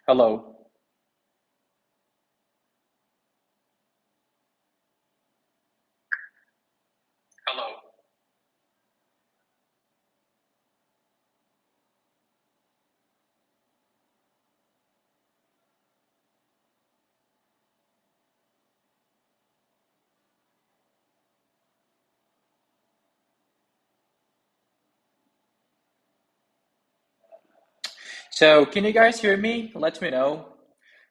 Hello. Hello. So, can you guys hear me? Let me know.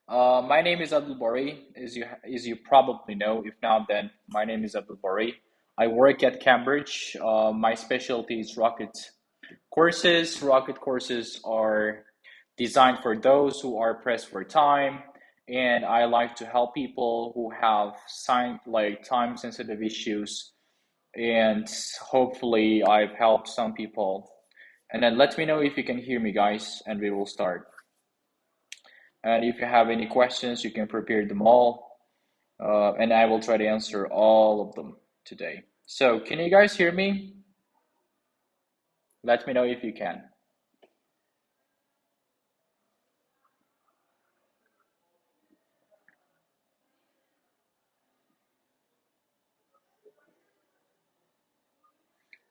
My name is Abdulboriy, as you probably know. If not, then my name is Abdulboriy. I work at Cambridge. My specialty is rocket courses. Rocket courses are designed for those who are pressed for time, and I like to help people who have time sensitive issues. And hopefully, I've helped some people. And then let me know if you can hear me, guys, and we will start. And if you have any questions, you can prepare them all, and I will try to answer all of them today. So, can you guys hear me? Let me know if you can.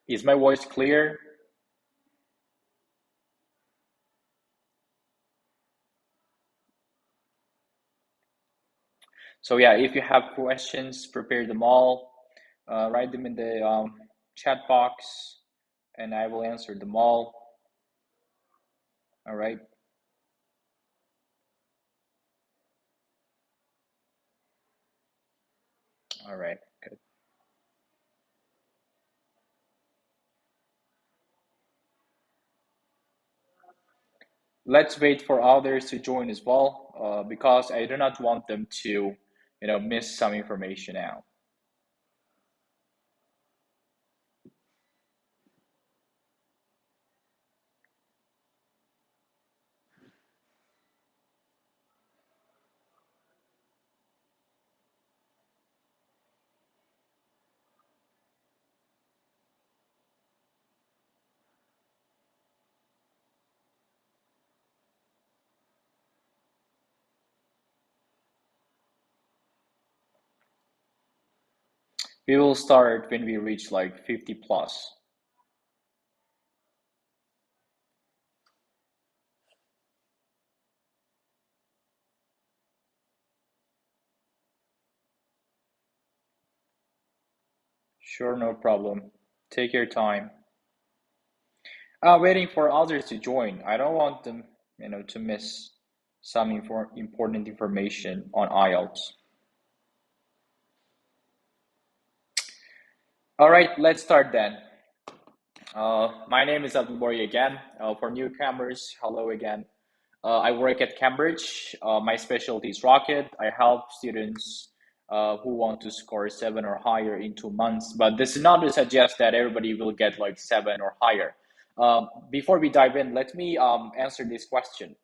Is my voice clear? So, yeah, if you have questions, prepare them all. Write them in the chat box, and I will answer them all. All right. All right. Good. Let's wait for others to join as well, because I do not want them to, miss some information out. We will start when we reach like 50 plus. Sure, no problem. Take your time. Waiting for others to join. I don't want them, to miss some important information on IELTS. All right, let's start then. My name is Abdulboriy again. For newcomers, hello again. I work at Cambridge. My specialty is Rocket. I help students who want to score seven or higher in 2 months. But this is not to suggest that everybody will get like seven or higher. Before we dive in, let me answer this question.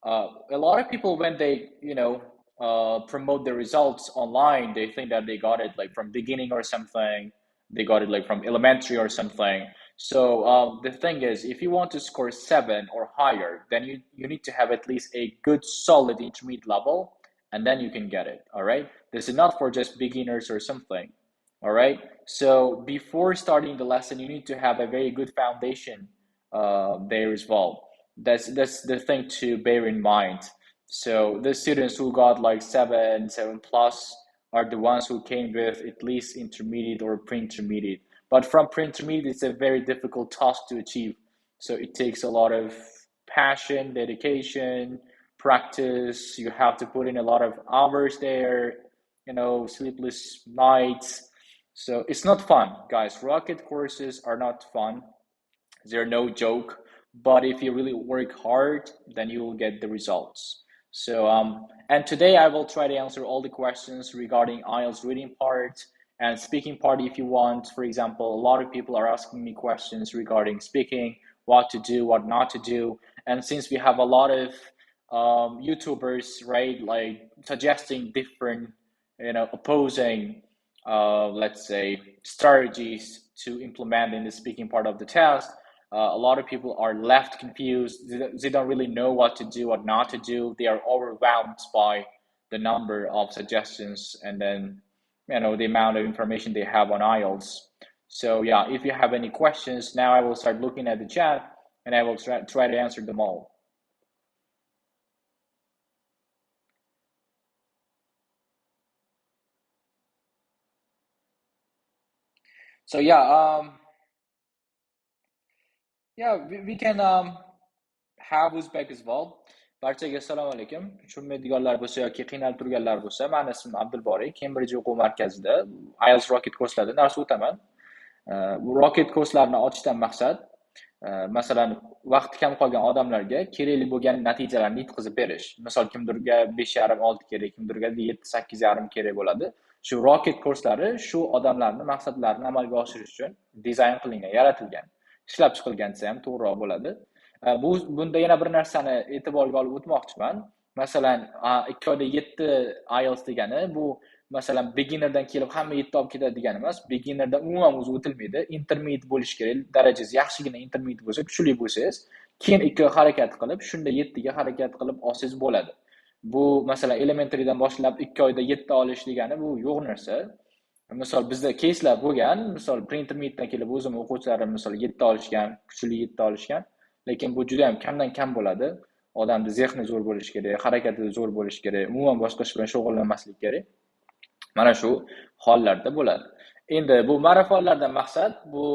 A lot of people, when they promote the results online, they think that they got it like from beginning or something. They got it like from elementary or something. So the thing is, if you want to score seven or higher, then you need to have at least a good solid intermediate level, and then you can get it. All right. This is not for just beginners or something. All right. So before starting the lesson, you need to have a very good foundation there as well. That's the thing to bear in mind. So the students who got like seven plus are the ones who came with at least intermediate or pre-intermediate. But from pre-intermediate, it's a very difficult task to achieve. So it takes a lot of passion, dedication, practice. You have to put in a lot of hours there, sleepless nights. So it's not fun, guys. Rocket courses are not fun. They're no joke. But if you really work hard, then you will get the results. So, and today I will try to answer all the questions regarding IELTS reading part and speaking part if you want. For example, a lot of people are asking me questions regarding speaking, what to do, what not to do. And since we have a lot of YouTubers, right, like suggesting different, opposing, let's say, strategies to implement in the speaking part of the test, A lot of people are left confused. They don't really know what to do, what not to do. They are overwhelmed by the number of suggestions and then the amount of information they have on IELTS. So yeah, if you have any questions, now I will start looking at the chat and I will try to answer them all. So we can have Uzbek as well. Barchaga assalomu alaykum. Tushunmaydiganlar bo'lsa yoki qiynalib turganlar bo'lsa, mani ismim Abdulboriy. Cambridge o'quv markazida IELTS Rocket kurslarida dars o'taman. Bu Rocket kurslarini ochishdan maqsad, masalan, vaqti kam qolgan odamlarga kerakli bo'lgan natijalarni yetkazib berish. Misol kimdirga 5,5 6 kerak, kimdirga 7 8,5 kerak bo'ladi. Shu Rocket kurslari shu odamlarning maqsadlarini amalga oshirish uchun dizayn qilingan, yaratilgan. Ishlab chiqilgan desa ham to'g'riroq bo'ladi. Bunda yana bir narsani e'tiborga olib o'tmoqchiman. Masalan, 2 oyda 7 IELTS degani bu masalan beginnerdan kelib hamma 7 olib ketadi degani emas. Beginnerdan umuman o'zi o'tilmaydi. Intermediate bo'lish kerak. Darajangiz yaxshigina intermediate bo'lsa, kuchli bo'lsangiz, keyin 2 oy harakat qilib, shunda 7 ga harakat qilib olsangiz bo'ladi. Bu masalan elementarydan boshlab 2 oyda 7 olish degani bu yo'q narsa. Misol bizda caselar bo'lgan, misol pre-intermediatedan kelib o'zim o'quvchilarim misol 7 olishgan, kuchli 7 olishgan. Lekin bu juda ham kamdan kam bo'ladi. Odamning zehni zo'r bo'lishi kerak, harakati zo'r bo'lishi kerak, umuman boshqa ish bilan shug'ullanmaslik kerak. Mana shu hollarda bo'ladi. Endi bu marafonlardan maqsad bu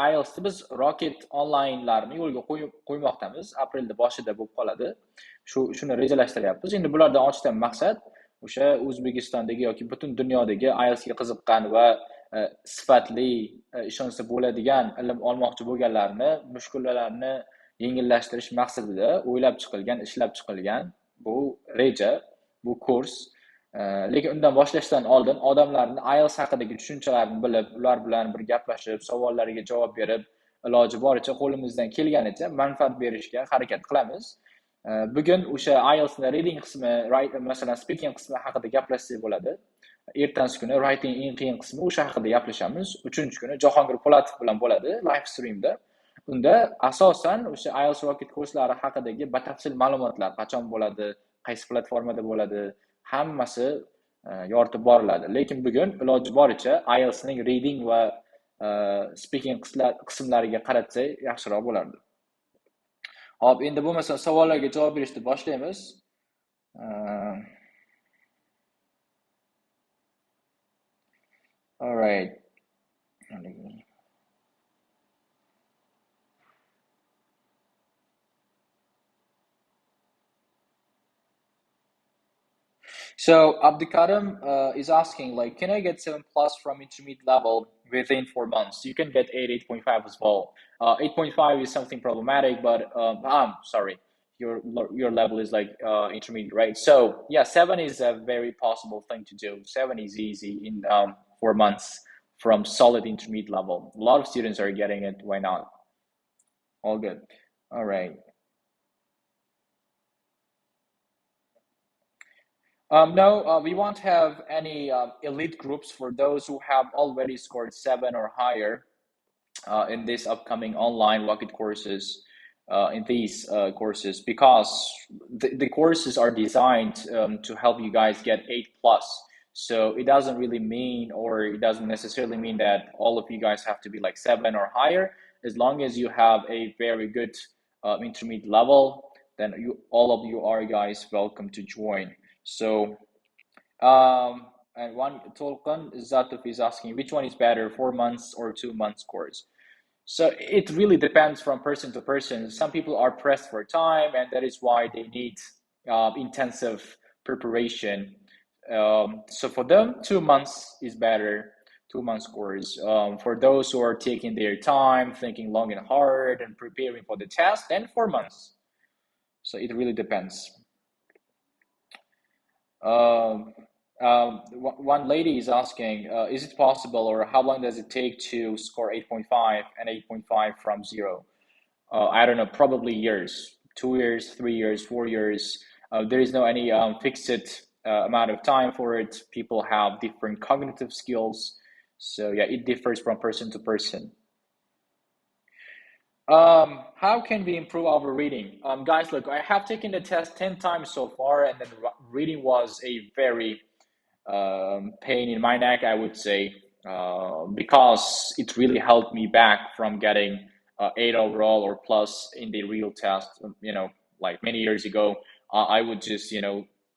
IELTSni biz Rocket onlaynlarini yo'lga qo'ymoqdamiz. Aprelda boshida bo'lib qoladi. Shuni rejalashtiryapmiz. Endi bulardan ochishdan maqsad o'sha O'zbekistondagi yoki butun dunyodagi IELTSga qiziqqan va sifatli ishonsa bo'ladigan ilm olmoqchi bo'lganlarni mushkullalarni yengillashtirish maqsadida o'ylab chiqilgan, ishlab chiqilgan bu reja, bu kurs. Lekin undan boshlashdan oldin odamlarning IELTS haqidagi tushunchalarini bilib, ular bilan bir gaplashib, savollariga javob berib, iloji boricha qo'limizdan kelganicha manfaat berishga harakat qilamiz. Bugun o'sha IELTSning reading qismi, masalan speaking qismi haqida gaplashsak bo'ladi. Ertangi kuni writing eng qiyin qismi o'sha haqida gaplashamiz. 3-kuni Jahongir Po'latov bilan bo'ladi live streamda. Unda asosan o'sha IELTS Rocket kurslari haqidagi batafsil ma'lumotlar, qachon bo'ladi, qaysi platformada bo'ladi, hammasi yoritib boriladi. Lekin bugun iloji boricha IELTSning reading va speaking qismlariga qaratsak yaxshiroq bo'lardi. Hop, endi bo'lmasa savollarga javob berishni boshlaymiz. All right. So Abdikarim is asking, like, can I get 7+ from intermediate level within 4 months? You can get 8.5 as well. 8.5 is something problematic, but I'm sorry, your level is like intermediate, right? So yeah, 7 is a very possible thing to do. 7 is easy in 4 months from solid intermediate level. A lot of students are getting it. Why not? All good. All right. No, we won't have any elite groups for those who have already scored 7 or higher in this upcoming online Rocket courses, in these courses, because the courses are designed to help you guys get 8+. So it doesn't really mean, or it doesn't necessarily mean that all of you guys have to be like 7 or higher. As long as you have a very good intermediate level, then all of you are guys welcome to join. So, and one Tolkien Zatov is asking, which one is better, 4 months or 2 months course? So it really depends from person to person. Some people are pressed for time, and that is why they need intensive preparation. So for them, 2 months is better, 2 months course. For those who are taking their time, thinking long and hard, and preparing for the test, then 4 months. So it really depends. One lady is asking, is it possible, or how long does it take to score 8.5 and 8.5 from 0? I don't know, probably years, 2 years, 3 years, 4 years. There is no any fixed amount of time for it. People have different cognitive skills. So yeah, it differs from person to person. How can we improve our reading? Guys, look, I have taken the test 10 times so far, and then reading was a very pain in my neck, I would say, because it really held me back from getting 8 overall or plus in the real test. Like many years ago, I would just,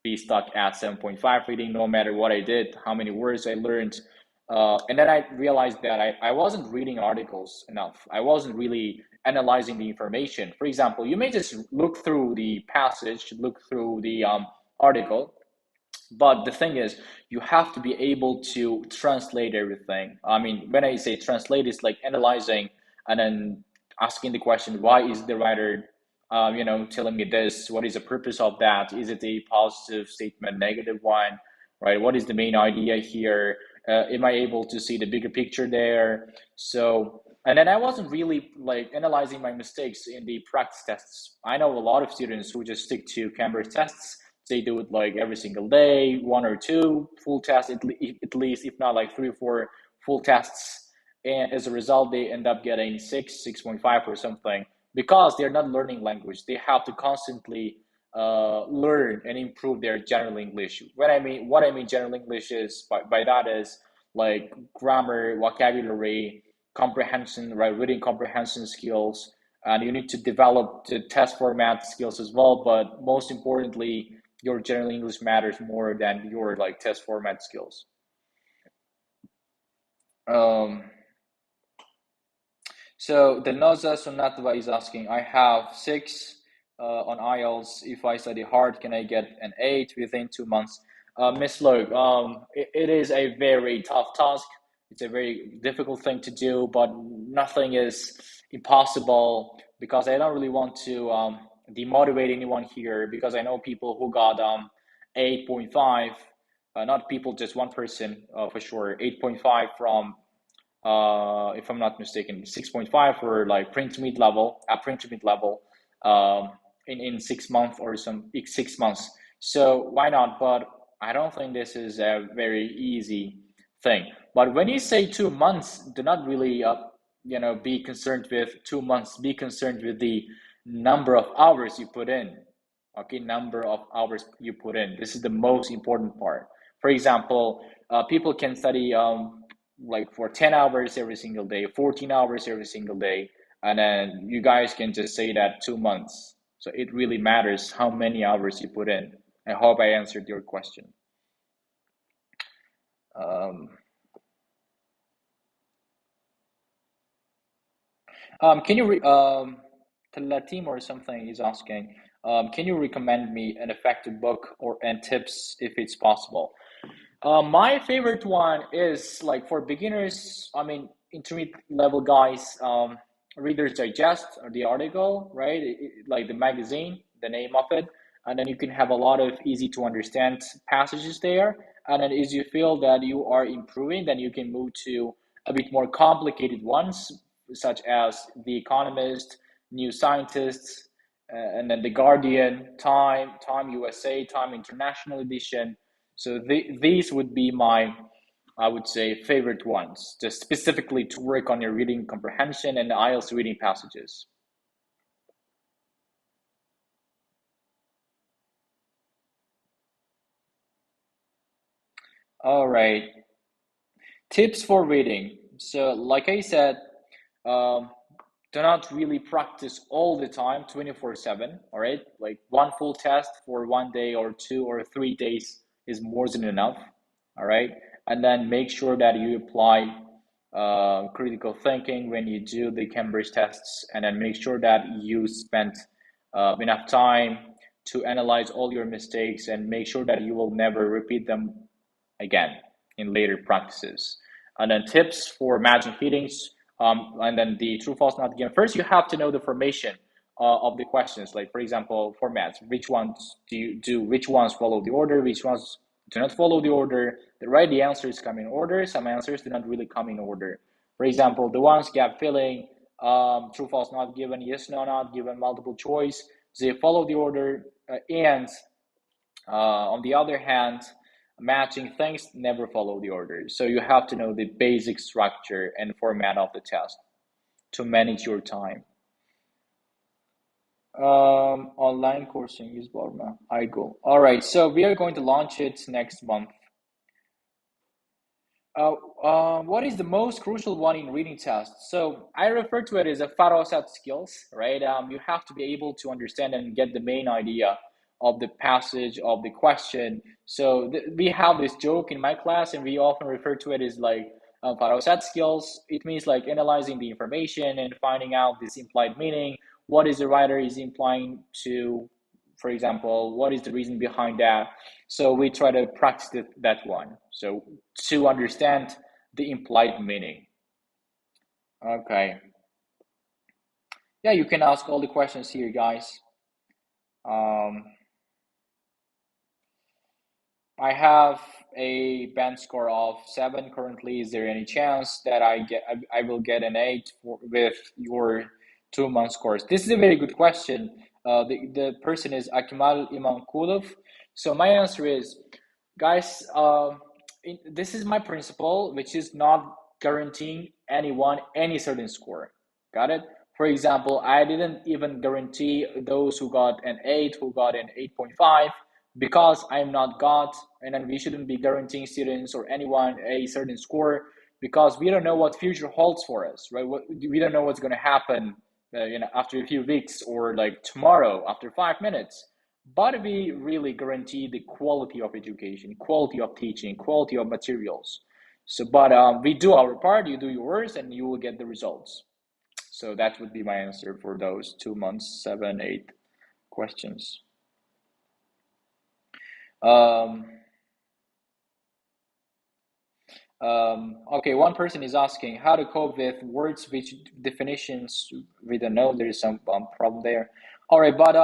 be stuck at 7.5 reading no matter what I did, how many words I learned. And then I realized that I wasn't reading articles enough. I wasn't really analyzing the information. For example, you may just look through the passage, look through the article, but the thing is, you have to be able to translate everything. I mean, when I say translate, it's like analyzing and then asking the question, why is the writer, telling me this? What is the purpose of that? Is it a positive statement, negative one, right? What is the main idea here? Am I able to see the bigger picture there? So, and then I wasn't really like analyzing my mistakes in the practice tests. I know a lot of students who just stick to Cambridge tests. They do it like every single day, one or two full tests, at least, if not like three or four full tests. And as a result, they end up getting 6.5 or something because they're not learning language. They have to constantly learn and improve their general English. What I mean general English is by that is like grammar, vocabulary, comprehension, right? Reading comprehension skills, and you need to develop the test format skills as well. But most importantly, your general English matters more than your like test format skills. Um, so the Naza Sonatva is asking, I have six on IELTS. If I study hard, can I get an 8 within 2 months? Miss Logue, it is a very tough task. It's a very difficult thing to do, but nothing is impossible because I don't really want to demotivate anyone here because I know people who got 8.5, not people, just one person for sure, 8.5 from if I'm not mistaken, 6.5 for like print to mid level, in 6 months or 6 months. So why not? But I don't think this is a very easy thing. But when you say 2 months, do not really, be concerned with 2 months. Be concerned with the number of hours you put in. Okay, number of hours you put in. This is the most important part. For example, people can study like for 10 hours every single day, 14 hours every single day, and then you guys can just say that 2 months. So it really matters how many hours you put in. I hope I answered your question. Um, can you Talatim or something is asking, can you recommend me an effective book or and tips if it's possible? My favorite one is like for beginners, I mean, intermediate level guys, Reader's Digest or the article, right? Like the magazine, the name of it. And then you can have a lot of easy to understand passages there. And then as you feel that you are improving, then you can move to a bit more complicated ones, such as The Economist, New Scientists, and then The Guardian, Time USA, Time International Edition. So these would be my, I would say, favorite ones, just specifically to work on your reading comprehension and the IELTS reading passages. All right, tips for reading. So, like I said, um, do not really practice all the time, 24/7. All right, like one full test for one day or 2 or 3 days is more than enough. All right, and then make sure that you apply critical thinking when you do the Cambridge tests, and then make sure that you spend enough time to analyze all your mistakes and make sure that you will never repeat them again in later practices. And then tips for matching headings, and then the true false not given. First, you have to know the formation of the questions. Like for example, formats. Which ones do you do? Which ones follow the order? Which ones do not follow the order? The answers come in order. Some answers do not really come in order. For example, the ones gap filling, true false not given, yes no not given, multiple choice. They follow the order, and on the other hand, matching things never follow the order. So you have to know the basic structure and format of the test to manage your time. Online coursing is borma. I go. All right, so we are going to launch it next month. What is the most crucial one in reading tests? So I refer to it as a farosat skills, right? You have to be able to understand and get the main idea of the passage of the question. So we have this joke in my class, and we often refer to it as like farosat skills. It means like analyzing the information and finding out this implied meaning. What is the writer is implying to, for example, what is the reason behind that? So we try to practice that one. So to understand the implied meaning. Okay. Yeah, you can ask all the questions here, guys. I have a band score of 7 currently. Is there any chance that I will get an 8 with your 2 month course? This is a very good question. The person is Akmal Imamkulov. So my answer is, guys, this is my principle, which is not guaranteeing anyone any certain score. Got it? For example, I didn't even guarantee those who got an 8, who got an 8.5, because I'm not God, and then we shouldn't be guaranteeing students or anyone a certain score, because we don't know what future holds for us, right? We don't know what's going to happen, after a few weeks, or like tomorrow after 5 minutes. But we really guarantee the quality of education, quality of teaching, quality of materials. So, but we do our part, you do yours, and you will get the results. So that would be my answer for those 2 months, 7, 8 questions. Okay, one person is asking how to cope with words which definitions we don't know. There is some problem there. All right, but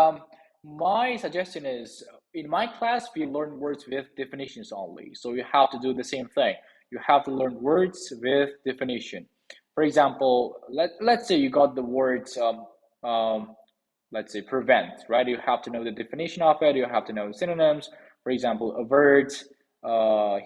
my suggestion is, in my class we learn words with definitions only. So you have to do the same thing. You have to learn words with definition. For example, let's say you got the words let's say prevent, right? You have to know the definition of it. You have to know synonyms. For example, avert,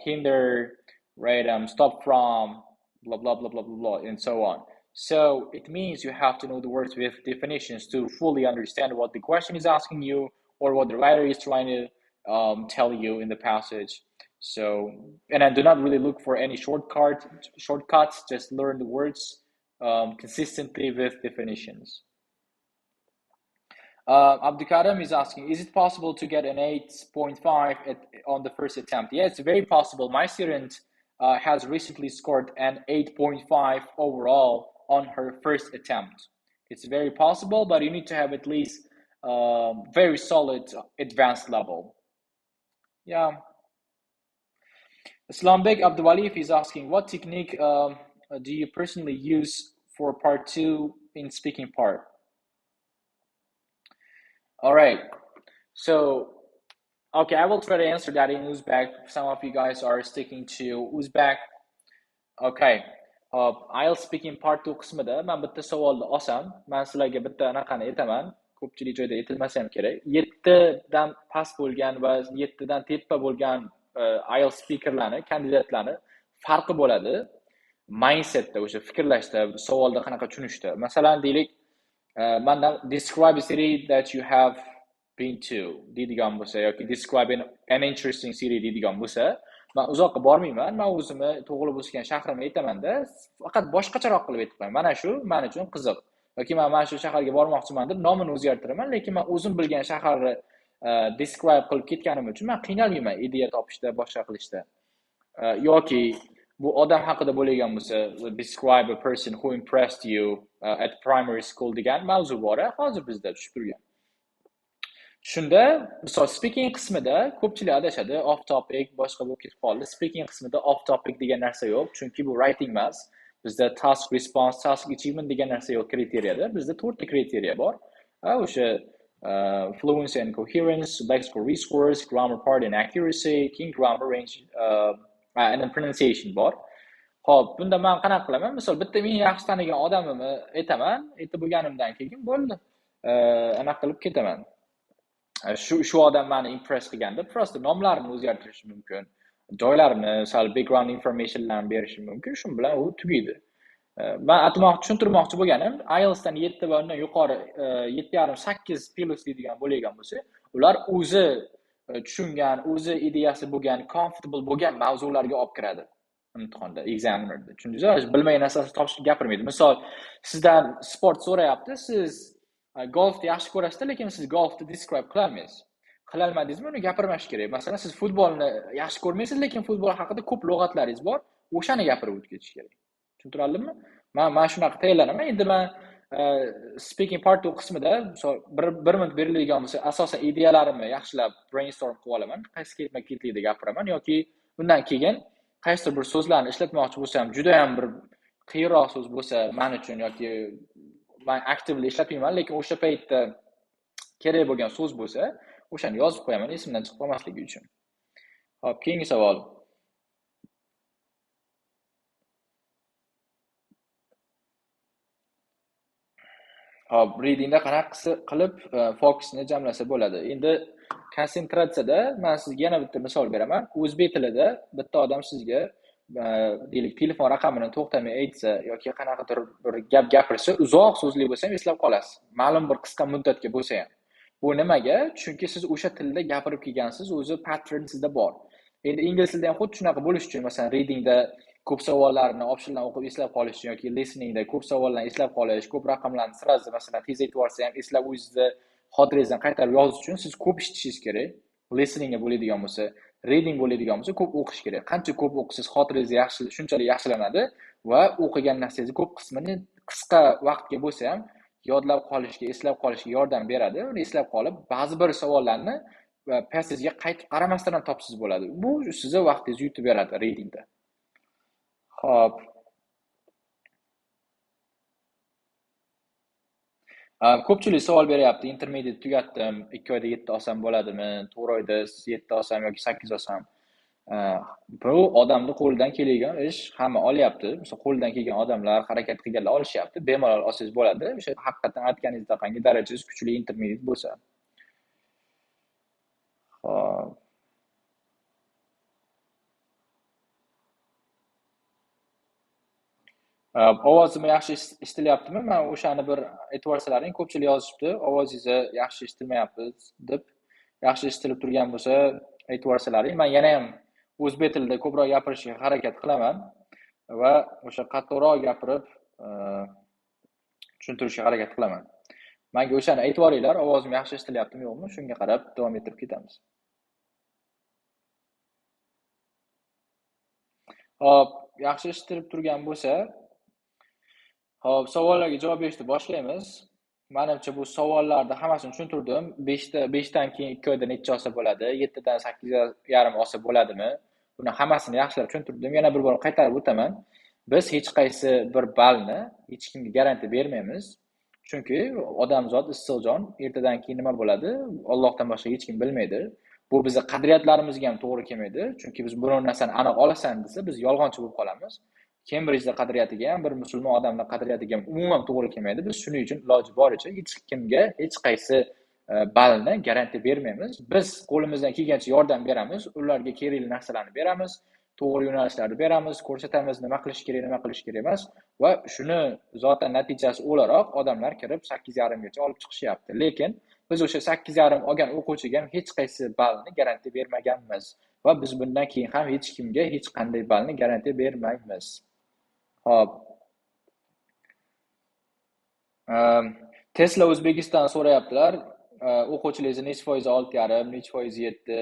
hinder, right? Stop from, blah blah blah blah blah blah, and so on. So it means you have to know the words with definitions to fully understand what the question is asking you, or what the writer is trying to tell you in the passage. So, and I do not really look for any shortcuts. Just learn the words consistently with definitions. Abdikaram is asking, is it possible to get an 8.5 on the first attempt? Yeah, it's very possible. My student has recently scored an 8.5 overall on her first attempt. It's very possible, but you need to have at least very solid advanced level. Yeah. Islambek Abdulwalif is asking, what technique do you personally use for part 2 in speaking part? All right. So, okay, I will try to answer that in Uzbek. Some of you guys are sticking to Uzbek. Okay. IELTS speaking part 2 qismida men bitta savolni olsam, men sizlarga bitta anaqani aytaman. Ko'pchilik joyda aytilmasa ham kerak. 7 dan past bo'lgan va 7 dan tepa bo'lgan IELTS speakerlarni, kandidatlarni farqi bo'ladi. Mindsetda, o'sha fikrlashda, savolda qanaqa tushunishda. Masalan, deylik, mandan describe a city that you have been to deydigan bo'lsa, yoki describe an interesting city deydigan bo'lsa, men uzoqqa bormayman. Men o'zimni tug'ilib o'sgan shahrimni aytamanda, faqat boshqacharoq qilib aytib qo'yaman. Mana shu men uchun qiziq. Yoki men mana shu shaharga bormoqchiman deb nomini o'zgartiraman, lekin men o'zim bilgan shaharni describe qilib ketganim uchun men qiynalmayman ideya topishda, boshqa qilishda. Yoki bu odam haqida bo'lgan bo'lsa, describe a person who impressed you at primary school degan mavzu bor, hozir bizda tushib turgan. Shunda, misol speaking qismida ko'pchilik adashadi, off topic, boshqa bo'lib ketib qoldi. Speaking qismida off topic degan narsa yo'q, chunki bu writing emas. Bizda task response, task achievement degan narsa yo'q kriteriyada. Bizda 4 ta kriteriya bor. O'sha fluency and coherence, lexical resource, grammar part and accuracy, king grammar range, and then pronunciation bor. Xo'p, bunda men qanaqa qilaman? Misol bitta men yaxshi tanigan odamimni aytaman, aytib bo'lganimdan keyin bo'ldi. Anaqa qilib ketaman. Shu odam meni impress qilganda, prosta nomlarini o'zgartirish mumkin. Joylarini, sal background informationlarni berish mumkin. Shu bilan u tugaydi. Ben tushuntirmoqchi bo'lganim, IELTS dan 7 va undan yuqori 7,5-8 plus deydigan bo'lgan bo'lsa, ular o'zi tushungan, o'zi ideyasi bo'lgan, comfortable bo'lgan mavzularga olib kiradi imtihonda, examinerda. Tushundingizmi? Bilmagan narsasini topishga gapirmaydi. Misol, sizdan sport so'rayapti, siz golfni yaxshi ko'rasiz, lekin siz golfni describe qila olmaysiz. Qila olmadingizmi, uni gapirmash kerak. Masalan, siz futbolni yaxshi ko'rmaysiz, lekin futbol haqida ko'p lug'atlaringiz bor, o'shani gapirib o'tib ketish kerak. Tushuntiraldimmi? Men shunaqa tayyorlanaman. Endi men speaking part qismida bir minut beriladigan bo'lsa, asosan ideyalarimni yaxshilab brainstorm qilib olaman. Qaysi ketma-ketlikda gapiraman yoki bundan keyin qaysi bir so'zlarni ishlatmoqchi bo'lsam, juda ham bir qiyinroq so'z bo'lsa, men uchun yoki men actively ishlatmayman, lekin o'sha paytda kerak bo'lgan so'z bo'lsa, o'shani yozib qo'yaman esimdan chiqib qolmasligi uchun. Xo'p, keyingi savol. Hop, readingda qanaqa qilib fokusni jamlasa bo'ladi? Endi konsentratsiyada men sizga yana bitta misol beraman. O'zbek tilida bitta odam sizga deylik telefon raqamini to'xtamay aytsa yoki qanaqadir bir gap gapirsa, uzoq so'zli bo'lsa ham eslab qolasiz. Ma'lum bir qisqa muddatga bo'lsa ham. Bu nimaga? Chunki siz o'sha tilda gapirib kelgansiz, o'zi pattern sizda bor. Endi ingliz tilida ham xuddi shunaqa bo'lishi uchun, masalan, readingda ko'p savollarni optiondan o'qib eslab qolish uchun yoki listeningda ko'p savollarni eslab qolish, ko'p raqamlarni sirazi masalan tez aytib yuborsa ham eslab o'zingizni xotirangizdan qaytarib yozish uchun siz ko'p ishitishingiz kerak. Listeningga bo'ladigan bo'lsa, reading bo'ladigan bo'lsa ko'p o'qish kerak. Qancha ko'p o'qisiz, xotirangiz shunchalik yaxshilanadi va o'qigan narsangizni ko'p qismini qisqa vaqtga bo'lsa ham yodlab qolishga, eslab qolishga yordam beradi. Uni eslab qolib, ba'zi bir savollarni passagega qaytib qaramasdan ham topsiz bo'ladi. Bu sizga vaqtingizni yutib beradi readingda. Xo'p. Ko'pchilik savol beryapti. Intermediate tugatdim. 2 oyda 7 olsam bo'ladimi? 4 oyda 7 olsam yoki 8 olsam. Bu odamning qo'lidan kelgan ish, hamma olyapti. Misol qo'lidan kelgan odamlar, harakat qilganlar olishyapti. Bemalol olsangiz bo'ladi. O'sha haqiqatan aytganingizdaqangi darajangiz kuchli intermediate bo'lsa. Xo'p. Ovozim yaxshi eshitilyaptimi? Men o'shani bir e'tiborsalaring, ko'pchilik yozishibdi. Ovozingizni yaxshi eshitilmayapti deb. Yaxshi eshitilib turgan bo'lsa, e'tiborsalaring. Men yana ham o'zbek tilida ko'proq gapirishga harakat qilaman va o'sha qattiqroq gapirib tushuntirishga harakat qilaman. Menga o'shani e'tiboringlar, ovozim yaxshi eshitilyaptimi yo'qmi? Shunga qarab davom ettirib ketamiz. Hop, yaxshi eshitilib turgan bo'lsa, hop, savollarga javob berishni boshlaymiz. Menimcha bu savollarni hammasini tushuntirdim. 5 dan keyin 2 oyda necha olsa bo'ladi? 7 dan 8,5 olsa bo'ladimi? Buni hammasini yaxshilab tushuntirdim. Yana bir bor qaytarib o'taman. Biz hech qaysi bir ballni hech kimga garantiya bermaymiz. Chunki odamzod issiqjon, ertadan keyin nima bo'ladi? Allohdan boshqa hech kim bilmaydi. Bu bizning qadriyatlarimizga ham to'g'ri kelmaydi. Chunki biz biror narsani aniq olasan desa, biz yolg'onchi bo'lib qolamiz. Cambridge'da qadriyatiga ham, bir musulmon odamning qadriyatiga ham umuman to'g'ri kelmaydi. Biz shuning uchun iloji boricha hech kimga hech qaysi ballni garantiya bermaymiz. Biz qo'limizdan kelgancha yordam beramiz, ularga kerakli narsalarni beramiz, to'g'ri yo'nalishlarni beramiz, ko'rsatamiz nima qilish kerak, nima qilish kerak emas va shuni zotan natijasi o'laroq odamlar kirib 8,5 gacha olib chiqishyapti. Lekin biz o'sha 8,5 olgan o'quvchiga ham hech qaysi ballni garantiya bermaganmiz va biz bundan keyin ham hech kimga hech qanday ballni garantiya bermaymiz. Hop. Tesla O'zbekiston so'rayaptilar. O'quvchilaringiz necha foizi 6,5, necha foizi 7,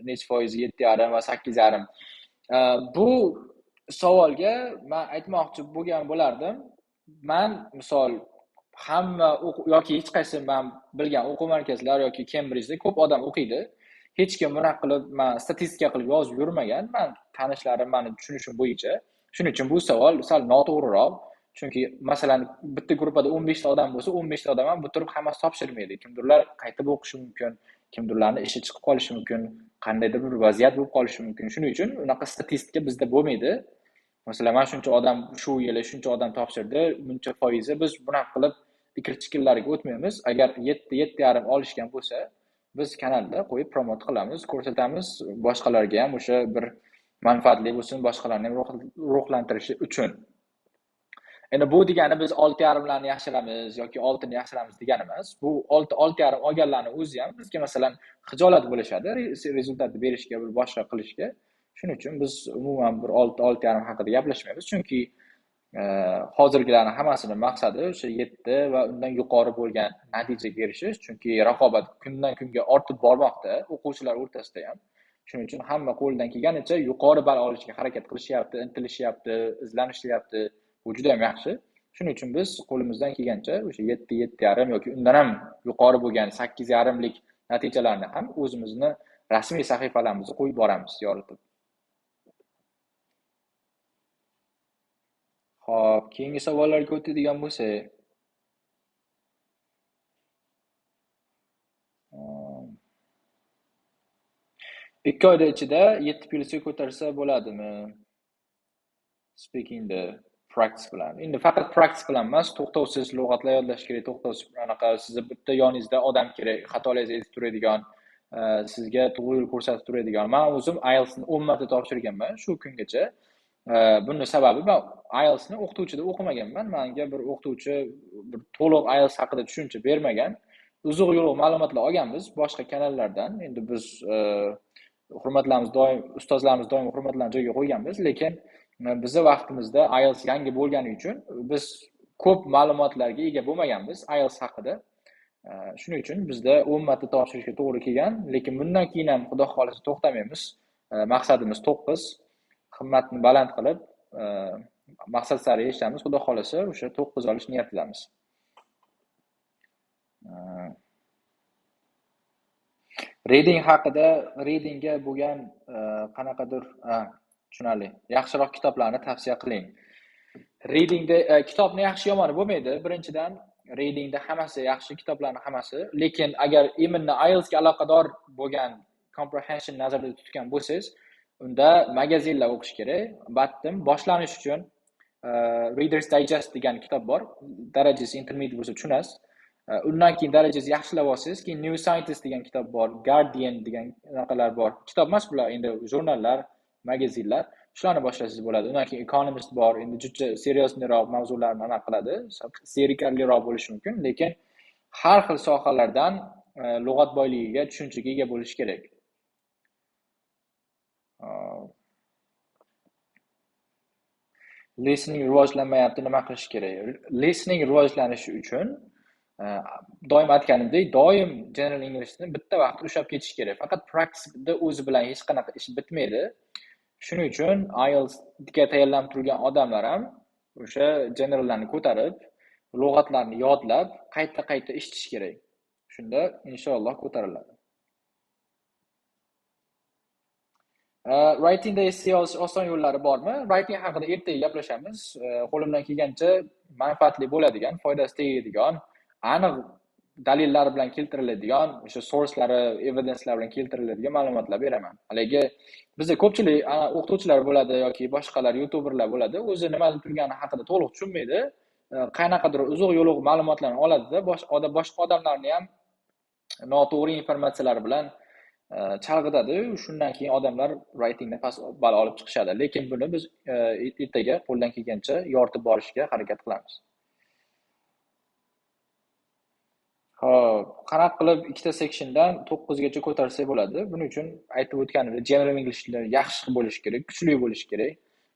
necha foizi 7,5 va 8,5. Bu savolga men aytmoqchi bo'lgan bo'lardim. Men misol hamma yoki hech qaysi men bilgan o'quv markazlar yoki Cambridge'da ko'p odam o'qiydi. Hech kim bunaqa qilib men statistika qilib yozib yurmagan. Men tanishlarim meni tushunishim bo'yicha. Shuning uchun bu savol sal noto'g'riroq. Chunki masalan bitta guruhda 15 ta odam bo'lsa, 15 ta odam ham bitirib hammasi topshirmaydi. Kimdirlar qaytib o'qishi mumkin, kimdirlarning ishi chiqib qolishi mumkin, qandaydir bir vaziyat bo'lib qolishi mumkin. Shuning uchun unaqa statistika bizda bo'lmaydi. Masalan, mana shuncha odam shu yili shuncha odam topshirdi, buncha foizi biz bunaqa qilib fikr-chiqinlarga o'tmaymiz. Agar 7,5 olishgan bo'lsa, biz kanalda qo'yib promot qilamiz, ko'rsatamiz, boshqalarga ham o'sha bir manfaatli bo'lsin, boshqalarni ham ruhlantirishi uchun. Endi bu degani biz 6,5larni yaxshilamiz yoki 6ni yaxshilamiz degani emas. Bu 6,5 olganlarning o'zi ham bizga masalan xijolat bo'lishadi rezultatni berishga, bir boshqa qilishga. Shuning uchun biz umuman bir 6,5 haqida gaplashmaymiz, chunki hozirgilarning hammasini maqsadi o'sha 7 va undan yuqori bo'lgan natijaga erishish, chunki raqobat kundan kunga ortib bormoqda o'quvchilar o'rtasida ham. Shuning uchun hamma qo'lidan kelganicha yuqori ball olishga harakat qilishyapti, intilishyapti, izlanishlayapti. Bu juda ham yaxshi. Shuning uchun biz qo'limizdan kelgancha o'sha 7, 7,5 yoki undan ham yuqori bo'lgan 8,5lik natijalarni ham o'zimizni rasmiy sahifalarimizga qo'yib boramiz yoritib. Xo'p, keyingi savollarga o'tadigan bo'lsak, ikki oyda ichida 7+ga ko'tarsa bo'ladimi? Speakingda practice bilan. Endi faqat practice bilan emas, to'xtovsiz lug'atlar yodlash kerak, to'xtovsiz anaqa sizga bitta yoningizda odam kerak, xatolaringizni aytib turadigan, sizga to'g'ri yo'l ko'rsatib turadigan. Men o'zim IELTSni 10 marta topshirganman shu kungacha. Buning sababi men IELTSni o'qituvchida o'qimaganman. Menga bir o'qituvchi bir to'liq IELTS haqida tushuncha bermagan. Uzoq yo'l ma'lumotlar olganmiz boshqa kanallardan. Endi biz ustozlarimiz doim hurmatlarni joyiga qo'yganmiz, lekin bizni vaqtimizda IELTS yangi bo'lgani uchun biz ko'p ma'lumotlarga ega bo'lmaganmiz IELTS haqida. Shuning uchun bizda 10 marta topshirishga to'g'ri kelgan, lekin bundan keyin ham xudo xolasa to'xtamaymiz. Maqsadimiz 9, himmatni baland qilib, maqsad sari erishamiz. Xudo xolasa o'sha 9 olish niyatidamiz. Reading haqida, readingga bo'lgan qanaqadir tushunarli, yaxshiroq kitoblarni tavsiya qiling. Readingda kitobni yaxshi yomoni bo'lmaydi. Birinchidan readingda hammasi yaxshi, kitoblarning hammasi, lekin agar imенно IELTS ga aloqador bo'lgan comprehension nazarda tutgan bo'lsangiz, unda magazinlar o'qish kerak. Battim boshlanish uchun Reader's Digest degan kitob bor. Darajasi intermediate bo'lsa tushunasiz. Undan keyin darajasi yaxshilab olsangiz, keyin New Scientist degan kitob bor, Guardian degan narsalar bor. Kitob emas bular, endi jurnallar, magazinlar. Shularni boshlasangiz bo'ladi. Undan keyin Economist bor, endi juda seriozroq mavzularni aniq qiladi, serikalliroq bo'lishi mumkin, lekin har xil sohalardan lug'at boyligiga, tushunchaga ega bo'lish kerak. Listening rivojlanmayapti, nima qilish kerak? Listening rivojlanishi uchun doim aytganimdek, doim General Englishni bitta vaqt ushlab ketish kerak. Faqat practice'da o'zi bilan hech qanaqa ish bitmaydi. Shuning uchun IELTSga tayyorlanib turgan odamlar ham o'sha generallarni ko'tarib, lug'atlarni yodlab, qayta eshitish kerak. Shunda inshaalloh ko'tariladi. Writingda essay yozish oson yo'llari bormi? Writing haqida ertaga gaplashamiz. Qo'limdan kelgancha manfaatli bo'ladigan, foydasi tegadigan, aniq dalillar bilan keltiriladigan, o'sha sourcelari, evidencelar bilan keltiriladigan ma'lumotlar beraman. Haligi bizda ko'pchilik o'qituvchilar bo'ladi yoki boshqalar youtuberlar bo'ladi, o'zi nimadir turgani haqida to'liq tushunmaydi. Qanaqadir uzoq yo'liq ma'lumotlarni oladi-da, boshqa odamlarni ham noto'g'ri informatsiyalar bilan chalg'itadi. Shundan keyin odamlar writingda past ball olib chiqishadi. Lekin buni biz ertaga qo'ldan kelgancha yoritib borishga harakat qilamiz. Xo'p, qanaqa qilib ikkita sectiondan 9 gacha ko'tarsa bo'ladi? Buning uchun aytib o'tganimdek, general Englishni yaxshi bo'lish kerak, kuchli bo'lish kerak,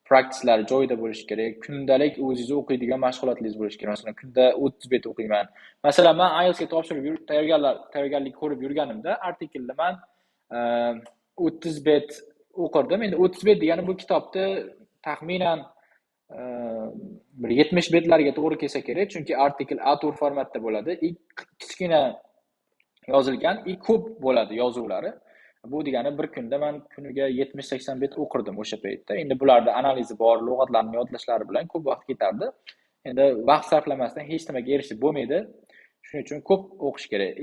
practicelar joyida bo'lish kerak, kundalik o'zingiz o'qiydigan mashg'ulotlaringiz bo'lish kerak. Masalan, kunda 30 bet o'qiyman. Masalan, men IELTS ga topshirib tayyorgarlik ko'rib yurganimda artikelda men 30 bet o'qirdim. Endi 30 bet degani bu kitobni taxminan bir 70 betlarga to'g'ri kelsa kerak, chunki artikel A4 formatda bo'ladi. Kichkina yozilgan, ko'p bo'ladi yozuvlari. Bu degani bir kunda men kuniga 70-80 bet o'qirdim o'sha paytda. Endi bularda analizi bor, lug'atlarni yodlashlari bilan ko'p vaqt ketardi. Endi vaqt sarflamasdan hech nimaga erishib bo'lmaydi. Shuning uchun ko'p o'qish kerak.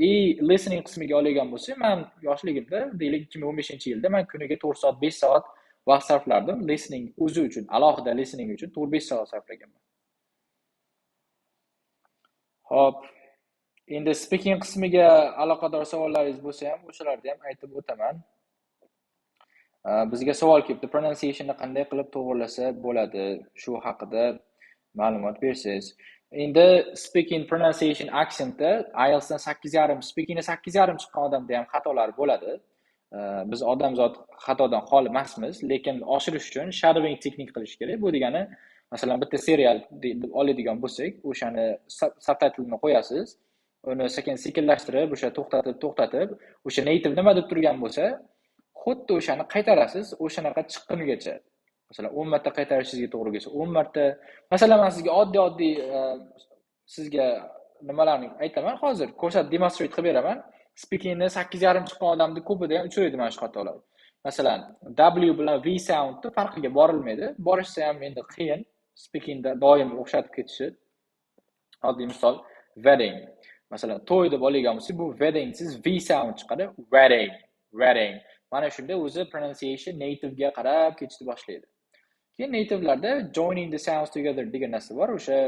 Listening qismiga olgan bo'lsa, men yoshligimda, deylik 2015-yilda men kuniga 4 soat, 5 soat vaqt sarflardim listening o'zi uchun, alohida listening uchun 4-5 soat sarflaganman. Hop, endi speaking qismiga aloqador savollaringiz bo'lsa ham, o'shalarni ham aytib o'taman. Bizga savol kelibdi, pronunciationni qanday qilib to'g'rilasa bo'ladi, shu haqida ma'lumot bersangiz. Endi speaking, pronunciation, accentda IELTSdan 8,5, speakingda 8,5 chiqqan odamda ham xatolar bo'ladi. Biz odamzod xatodan xoli emasmiz, lekin oshirish uchun shadowing texnik qilish kerak. Bu degani, masalan, bitta serial deb oladigan bo'lsak, o'shani subtitlini qo'yasiz, uni sekinlashtirib, o'sha to'xtatib, o'sha native nima deb turgan bo'lsa, xuddi o'shani qaytarasiz, o'shanaqa chiqqunigacha. Masalan, 10 marta qaytarishingizga to'g'ri kelsa, 10 marta. Masalan, men sizga oddiy sizga nimalarni aytaman hozir, demonstrate qilib beraman. Speakingni 8,5 chiqqan odamni ko'pida ham uchraydi mana shu xatolar. Masalan, W bilan V soundni farqiga borilmaydi. Borishsa ham endi qiyin. Speakingda doim o'xshatib ketishi. Oddiy misol, wedding. Masalan, to'y deb oladigan bo'lsak, bu wedding siz V sound chiqadi. Wedding. Mana shunda o'zi pronunciation native'ga qarab ketishni boshlaydi. Keyin native'larda joining the sounds together degan narsa bor. O'sha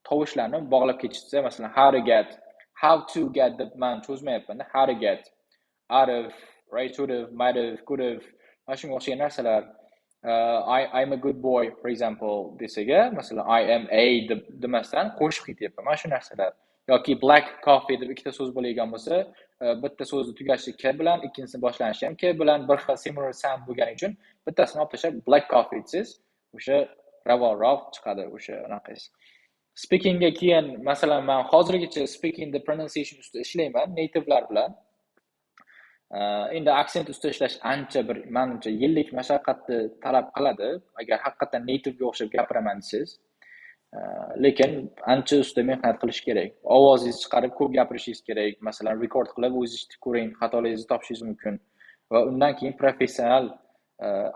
tovushlarni bog'lab ketishsa, masalan, how to get deb men cho'zmayapman-da. How to get out of, right, should have, might have, could have. Mana shunga o'xshagan narsalar. I'm a good boy, for example, desaga, masalan, I am a demasdan qo'shib ketyapman. Mana shu narsalar. Yoki black coffee deb ikkita so'z bo'ladigan bo'lsa, bitta so'zni tugashi k bilan, ikkinchisini boshlanishi ham k bilan, bir xil similar sound bo'lgani uchun bittasini olib tashlab black coffee desiz, o'sha ravonroq chiqadi o'sha anaqangiz. Speakingga keyin, masalan, men hozirgacha speaking the pronunciation ustida ishlayman native'lar bilan. Endi aksent ustida ishlash ancha bir menimcha yillik mashaqqatni talab qiladi, agar haqiqatan native'ga o'xshab gapiraman desangiz. Lekin ancha ustida mehnat qilish kerak. Ovozingizni chiqarib ko'p gapirishingiz kerak. Masalan, rekord qilib o'zingiz ko'ring, xatolaringizni topishingiz mumkin. Va undan keyin professional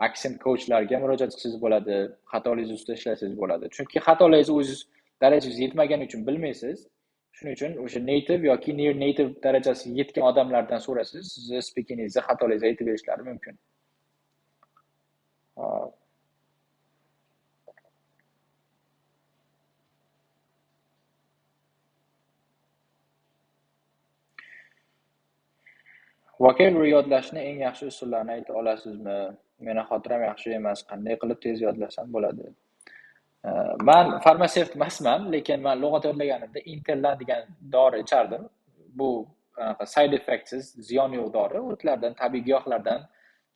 aksent coachlarga murojaat qilsangiz bo'ladi, xatolaringiz ustida ishlasangiz bo'ladi. Chunki xatolaringiz o'zingiz darajasiga yetmagani uchun bilmaysiz. Shuning uchun o'sha native yoki near native darajasiga yetgan odamlardan so'rasiz, sizni speakingingizni xatolaringizni aytib berishlari mumkin. Vocabulary yodlashni eng yaxshi usullarini ayta olasizmi? Meni xotiram yaxshi emas, qanday qilib tez yodlasam bo'ladi? Men farmatsevt emasman, lekin men lug'at yodlaganimda Intellan degan dori ichardim. Bu side effectsiz, ziyon yo'q dori, o'tlardan, tabiiy giyohlardan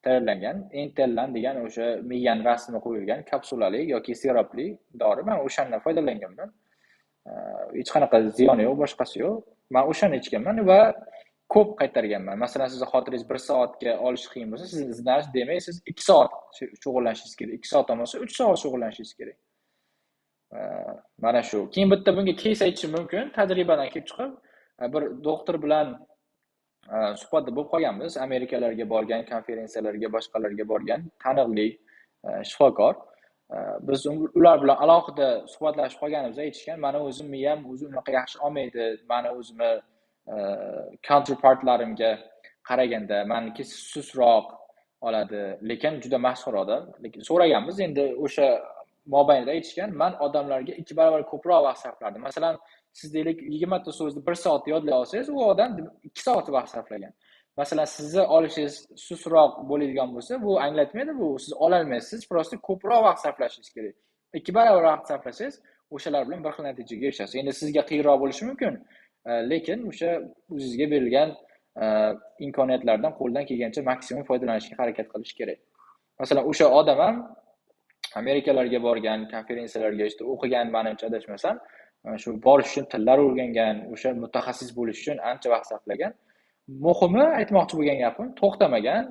tayyorlangan. Intellan degan o'sha miyani rasmi qo'yilgan kapsulali yoki sirapli dori. Men o'shandan foydalanganman. Hech qanaqa ziyoni yo'q, boshqasi yo'q. Men o'shani ichganman va ko'p qaytarganman. Masalan, sizni xotiringiz 1 soatga olish qiyin bo'lsa, siz iznash demak, siz 2 soat shug'ullanishingiz kerak. 2 soat emas, 3 soat shug'ullanishingiz kerak. Mana shu. Keyin bitta bunga case aytishim mumkin. Tajribadan kelib chiqib, bir doktor bilan suhbatda bo'lib qolganmiz. Amerikalarga borgan, konferensiyalarga, boshqalarga borgan taniqli shifokor. Biz ular bilan alohida suhbatlashib qolganimizda aytishgan, meni o'zim miyam o'zi unaqa yaxshi olmaydi. Meni o'zimni counterpartlarimga qaraganda meniki susroq oladi, lekin juda mashhur odam. Lekin so'raganmiz, endi o'sha mobaynida aytishgan, men odamlarga 2 barobar ko'proq vaqt sarflardim. Masalan, siz deylik 20 ta so'zni 1 soatda yodlay olsangiz, u odam 2 soat vaqt sarflagan. Masalan, sizni olishingiz susroq bo'ladigan bo'lsa, bu anglatmaydi, bu siz ola olmaysiz, prosta ko'proq vaqt sarflashingiz kerak. 2 barobar vaqt sarflasangiz, o'shalar bilan bir xil natijaga erishasiz. Endi sizga qiyinroq bo'lishi mumkin, lekin o'sha o'zingizga berilgan imkoniyatlardan qo'ldan kelgancha maksimum foydalanishga harakat qilish kerak. Masalan, o'sha odam ham Amerikalarga borgan, konferensiyalarga işte o'qigan, menimcha adashmasam, shu borish uchun tillar o'rgangan, o'sha mutaxassis bo'lish uchun ancha vaqt sarflagan. Muhimi, aytmoqchi bo'lgan gapim, to'xtamagan,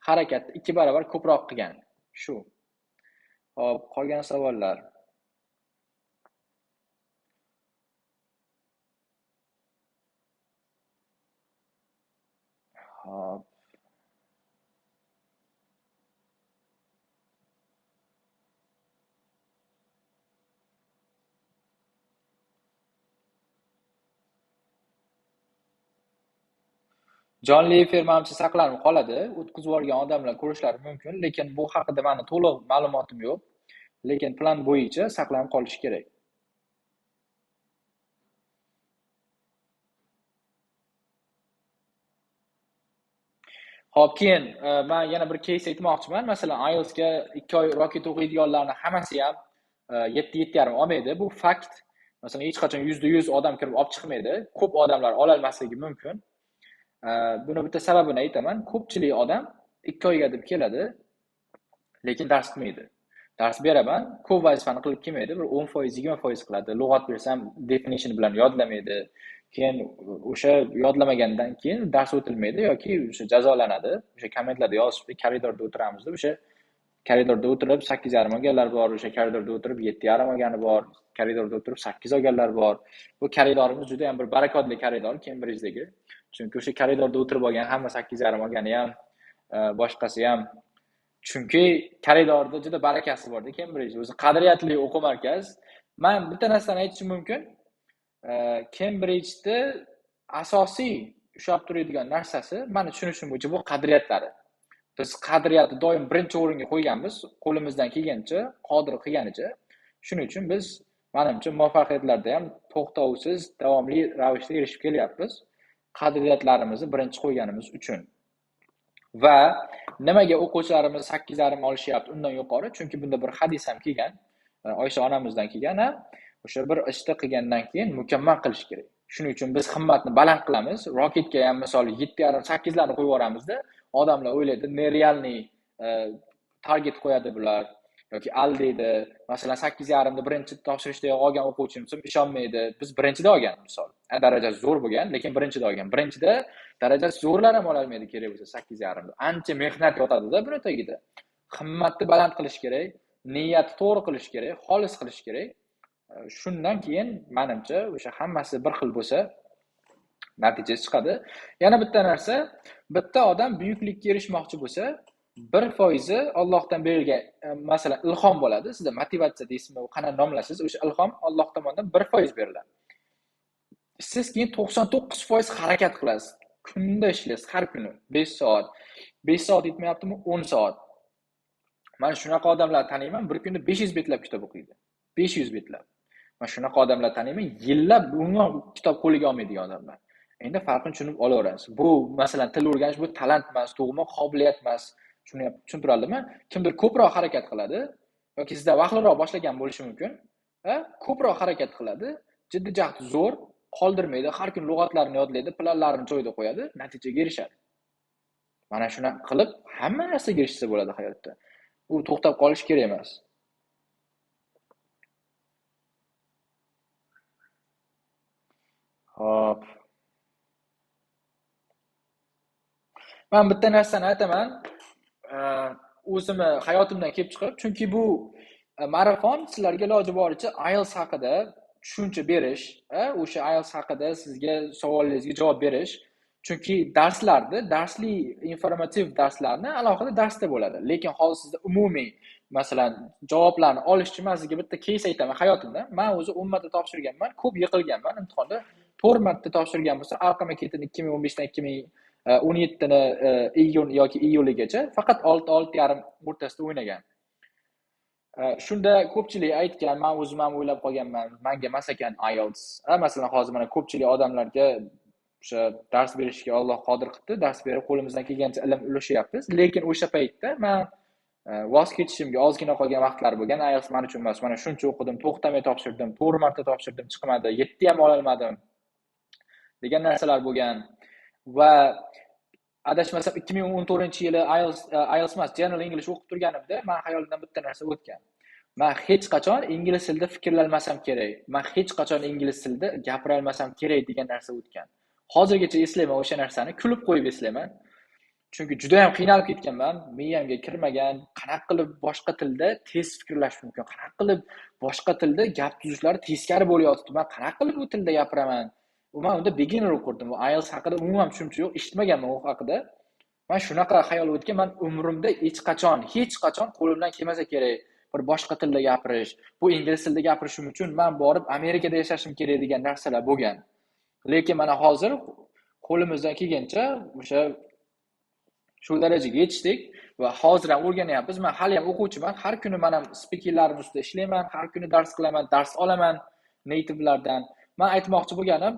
harakatni 2 barobar ko'proq qilgan. Shu. Hop, qolgan savollar. Hop. Jonli efir menimcha saqlanib qoladi. O'tkazib yuborgan odamlar ko'rishlari mumkin, lekin bu haqida meni to'liq ma'lumotim yo'q. Lekin plan bo'yicha saqlanib qolishi kerak. Hop, keyin men yana bir case aytmoqchiman. Masalan, IELTSga 2 oy Rocket o'qiydiganlarning hammasi ham 7-7,5 olmaydi. Bu fakt. Masalan, hech qachon 100% odam kirib olib chiqmaydi. Ko'p odamlar ola olmasligi mumkin. Buni bitta sababini aytaman. Ko'pchilik odam 2 oyga deb keladi, lekin dars qilmaydi. Dars beraman, ko'p vazifani qilib kelmaydi, bir 10%, 20% qiladi. Lug'at bersam, definition bilan yodlamaydi. Keyin o'sha yodlamagandan keyin dars o'tilmaydi yoki o'sha jazolanadi. O'sha kommentlarda yozishibdi, koridorda o'tiramiz deb, o'sha koridorda o'tirib 8,5 olganlar bor, o'sha koridorda o'tirib 7,5 olgani bor, koridorda o'tirib 8 olganlar bor. Bu koridorimiz juda ham bir barakotli koridor Kembridjdagi. Chunki o'sha koridorda o'tirib olgan hamma 8,5 olgani ham, boshqasi ham. Chunki koridorda juda barakasi bor-da Kembridj. O'zi qadriyatli o'quv markaz. Men bitta narsani aytishim mumkin. Kembridjda asosiy ushlab turadigan narsasi, meni tushunishim bo'yicha bu qadriyatlari. Biz qadriyatni doim birinchi o'ringa qo'yganmiz, qo'limizdan kelgancha, qodir qilganicha. Shuning uchun biz, menimcha, muvaffaqiyatlarda ham to'xtovsiz, davomli ravishda erishib kelyapmiz. Qadriyatlarimizni birinchi qo'yganimiz uchun. Va nimaga o'quvchilarimiz 8,5 olishyapti undan yuqori? Chunki bunda bir hadis ham kelgan, Oysha onamizdan kelgan, o'sha bir ishni qilgandan keyin mukammal qilish kerak. Shuning uchun biz himmatni baland qilamiz. Rocketga ham misol 7,5, 8 larni qo'yib yuboramizda, odamlar o'ylaydi, nerealniy target qo'yadi bular yoki aldaydi. Masalan, 8,5 da birinchi topshirishda olgan o'quvchimiz ishonmaydi. Biz birinchida olgan misol. Darajasi zo'r bo'lgan, lekin birinchida olgan. Birinchida darajasi zo'rlar ham ola olmaydi kerak bo'lsa 8,5 da. Ancha mehnat yotadi-da buni tagida. Himmatni baland qilish kerak, niyatni to'g'ri qilish kerak, xolis qilish kerak. Shundan keyin menimcha o'sha hammasi bir xil bo'lsa natija chiqadi. Yana bitta narsa, bitta odam buyuklikka erishmoqchi bo'lsa, 1% Allohdan berilgan, masalan, ilhom bo'ladi. Sizda motivatsiya deysizmi, qanday nomlasiz, o'sha ilhom Alloh tomonidan 1% beriladi. Siz keyin 99% harakat qilasiz. Kunda ishlaysiz, har kuni 5 soat. 5 soat yetmayaptimi? 10 soat. Men shunaqa odamlarni taniyman, bir kunda 500 betlab kitob o'qiydi. 500 betlab. Men shunaqa odamlar taniyman, yillab umuman kitob qo'liga olmaydigan odamlar. Endi farqini tushunib olaverasiz. Bu masalan til o'rganish bu talant emas, tug'ma qobiliyat emas. Shuni tushuntiradimi? Kimdir ko'proq harakat qiladi yoki sizda vaqtliroq boshlagan bo'lishi mumkin. Ko'proq harakat qiladi, jiddiy jahd zo'r, qoldirmaydi, har kun lug'atlarni yodlaydi, planlarini joyida qo'yadi, natijaga erishadi. Mana shuni qilib hamma narsaga erishsa bo'ladi hayotda. U to'xtab qolish kerak emas. Hop. Men bitta narsani aytaman. O'zimni hayotimdan kelib chiqib, chunki bu marafon sizlarga iloji boricha IELTS haqida tushuncha berish, o'sha IELTS haqida sizga savollaringizga javob berish. Chunki darsli informativ darslarni alohida darsda bo'ladi. Lekin hozir sizda umumiy, masalan, javoblarni olish uchun men sizga bitta case aytaman hayotimda. Men o'zi 10 marta topshirganman, ko'p yiqilganman imtihonda. 4 marta topshirgan bo'lsa, orqama ketini 2015 dan 2017 ni iyun yoki iyulgacha faqat 6-6,5 o'rtasida o'ynagan. Shunda ko'pchilik aytgan, men o'zim ham o'ylab qolganman, menga emas ekan IELTS. Masalan, hozir mana ko'pchilik odamlarga o'sha dars berishga Alloh qodir qildi, dars berib qo'limizdan kelgancha ilm ulashyapmiz. Lekin o'sha paytda men voz kechishimga ozgina qolgan vaqtlar bo'lgan. IELTS men uchun emas. Mana shuncha o'qidim, to'xtamay topshirdim, 4 marta topshirdim, chiqmadi, 7 ham ola olmadim degan narsalar bo'lgan. Va adashmasam 2014-yili IELTS emas, General English o'qib turganimda men hayolimdan bitta narsa o'tgan. Men hech qachon ingliz tilida fikrlanmasam kerak. Men hech qachon ingliz tilida gapira olmasam kerak degan narsa o'tgan. Hozirgacha eslayman o'sha narsani, kulib qo'yib eslayman. Chunki juda ham qiynalib ketganman, miyamga kirmagan, qanaqa qilib boshqa tilda tez fikrlash mumkin, qanaqa qilib boshqa tilda gap tuzishlari teskari bo'lyapti. Men qanaqa qilib bu tilda gapiraman? Men unda beginner o'qirdim. IELTS haqida umuman tushuncha yo'q, eshitmaganman u haqida. Men shunaqa xayol o'tgan, men umrimda hech qachon qo'limdan kelmasa kerak bir boshqa tilda gapirish. Bu ingliz tilida gapirishim uchun men borib Amerikada yashashim kerak degan narsalar bo'lgan. Lekin mana hozir qo'limizdan kelgancha o'sha shu darajaga yetishdik va hozir ham o'rganyapmiz. Men hali ham o'quvchiman. Har kuni men ham speakerlarim ustida ishlayman, har kuni dars qilaman, dars olaman native'lardan. Men aytmoqchi bo'lganim,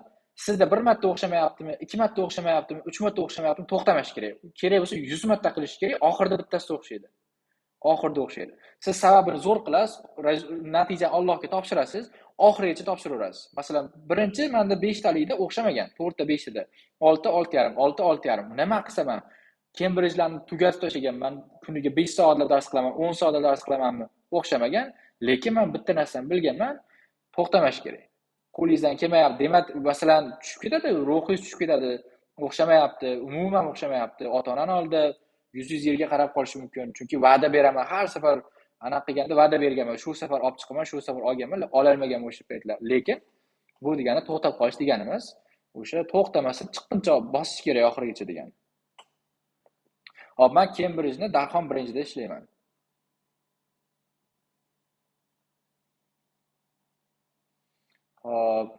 sizda 1 marta o'xshamayaptimi, 2 marta o'xshamayaptimi, 3 marta o'xshamayaptimi, to'xtamash kerak. Kerak bo'lsa 100 marta qilish kerak, oxirida bittasi o'xshaydi. oxirida o'xshaydi. Siz sababini zo'r qilasiz, natijani Allohga topshirasiz, oxirigacha topshiraverasiz. Masalan, birinchi menda 5 talikda o'xshamagan, 4 ta 5 ida. 6 6,5, 6 6,5. Nima qilsam ham Cambridge'larni tugatib tashlaganman, kuniga 5 soatlab dars qilaman, 10 soatlab dars qilamanmi? O'xshamagan, lekin men bitta narsani bilganman, to'xtamash kerak. Qo'lingizdan kelmayapti, demak, masalan, tushib ketadi, ruhingiz tushib ketadi, o'xshamayapti, umuman o'xshamayapti. Ota-onani oldida yuz yerga qarab qolishi mumkin. Chunki va'da beraman, har safar anaqa qilganda va'da berganman, shu safar olib chiqaman, shu safar olganman, ololmaganman o'sha paytlar. Lekin bu degani to'xtab qolish degani emas. O'sha to'xtamasdan chiqquncha bosish kerak oxirigacha degani. Hop, men Cambridge'ni darhon birinchida ishlayman. Hop.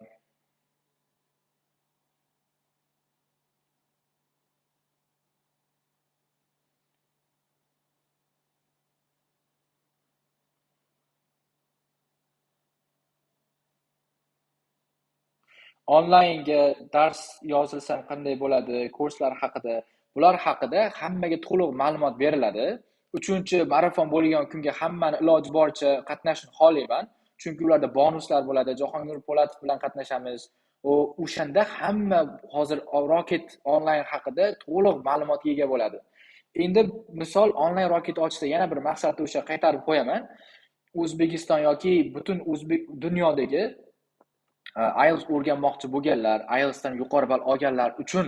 Onlaynga dars yozilsam qanday bo'ladi, kurslar haqida, bular haqida hammaga to'liq ma'lumot beriladi. 3-marafon bo'lgan kunga hammani iloji boricha qatnashishni xohlayman. Chunki ularda bonuslar bo'ladi. Jahongir Po'latov bilan qatnashamiz. O'shanda hamma hozir Rocket onlayn haqida to'liq ma'lumotga ega bo'ladi. Endi misol onlayn Rocket ochsa yana bir maqsadni o'sha qaytarib qo'yaman. O'zbekiston yoki butun dunyodagi IELTS o'rganmoqchi bo'lganlar, IELTSdan yuqori ball olganlar uchun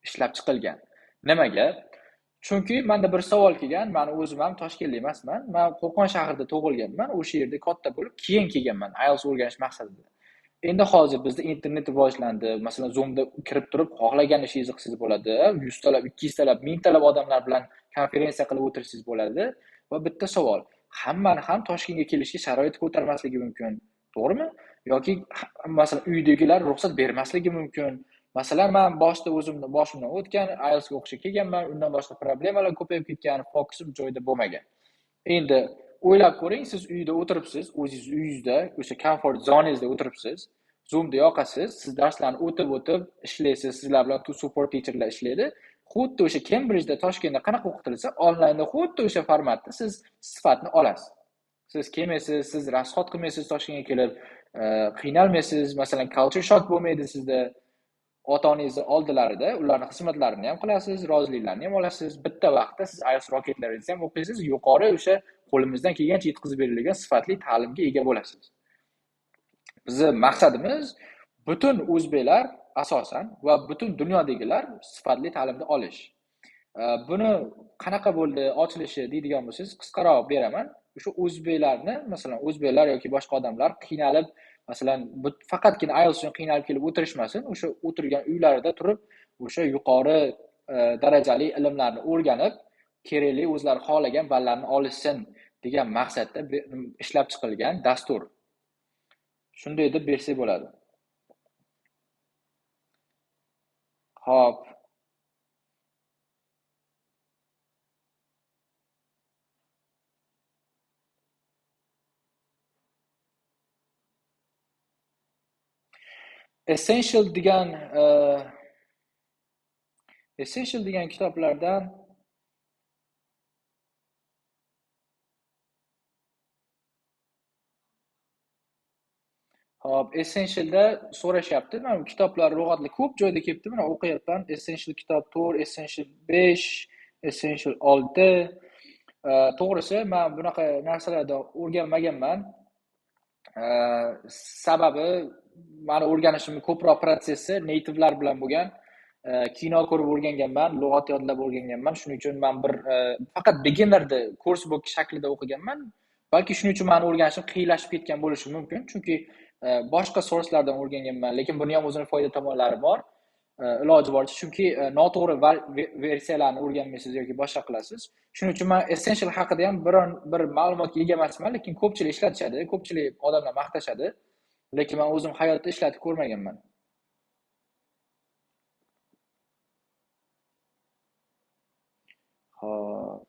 ishlab chiqilgan. Nimaga? Chunki menda bir savol kelgan, men o'zim ham Toshkentlik emasman. Men Qo'qon shahrida tug'ilganman, o'sha yerda katta bo'lib, keyin kelganman IELTS o'rganish maqsadida. Endi hozir bizda internet rivojlandi. Masalan, Zoomda kirib turib, xohlagan ishingizni qilsangiz bo'ladi. 100 talab, 200 talab, 1000 talab odamlar bilan konferensiya qilib o'tirsangiz bo'ladi. Va bitta savol, hammani ham Toshkentga kelishga sharoit ko'tarmasligi mumkin. To'g'rimi? Yoki masalan uydagilar ruxsat bermasligi mumkin. Masalan, men boshda o'zimni boshimdan o'tgan, IELTSga o'qishga kelganman, undan boshqa problemalar ko'payib ketgan, fokusim joyida bo'lmagan. Endi o'ylab ko'ring, siz uyda o'tiribsiz, o'zingiz uyingizda, o'sha comfort zonangizda o'tiribsiz, Zoomda yoqasiz, siz darslarni o'tib ishlaysiz, sizlar bilan support teacherlar ishlaydi. Xuddi o'sha Cambridge'da, Toshkentda qanaqa o'qitilsa, onlaynda xuddi o'sha formatda siz sifatni olasiz. Siz kelmaysiz, siz rasxod qilmaysiz Toshkentga kelib, qiynalmaysiz, masalan, culture shock bo'lmaydi sizda. Ota-onangizni oldilarida ularning xizmatlarini ham qilasiz, roziliklarini ham olasiz. Bitta vaqtda siz IELTS Rocketlaringizni ham o'qiysiz, yuqori o'sha qo'limizdan kelgancha yetkazib berilgan sifatli ta'limga ega bo'lasiz. Bizning maqsadimiz butun o'zbeklar asosan va butun dunyodagilar sifatli ta'limni olish. Buni qanaqa bo'ldi ochilishi deydigan bo'lsangiz, qisqaroq beraman. O'sha o'zbeklarni, masalan, o'zbeklar yoki boshqa odamlar qiynalib, masalan, faqatgina IELTS uchun qiynalib kelib o'tirishmasin, o'sha o'tirgan uylarida turib, o'sha yuqori darajali ilmlarni o'rganib, kerakli o'zlari xohlagan ballarni olishsin degan maqsadda ishlab chiqilgan dastur. Shunday deb bersak bo'ladi. Xo'p. Essential degan kitoblardan Hop, Essentialda so'rashyapti. Men kitoblar ro'yxatli ko'p joyda kelibdi. Mana o'qiyapman. Essential kitob 4, Essential 5, Essential 6. To'g'risi, men bunaqa narsalardan o'rganmaganman. Sababi meni o'rganishim ko'proq protsessi nativelar bilan bo'lgan. Kino ko'rib o'rganganman, lug'at yodlab o'rganganman. Shuning uchun men bir faqat beginnerda kurs book shaklida o'qiganman. Balki shuning uchun meni o'rganishim qiyinlashib ketgan bo'lishi mumkin, chunki boshqa sourcelardan o'rganganman, lekin buni ham o'zining foyda tomonlari bor. Iloji boricha, chunki noto'g'ri versiyalarni o'rganmaysiz yoki boshqa qilasiz. Shuning uchun men essential haqida ham bir ma'lumotga ega emasman, lekin ko'pchilik ishlatishadi, ko'pchilik odamlar maqtashadi, lekin men o'zim hayotda ishlatib ko'rmaganman. Xo'p.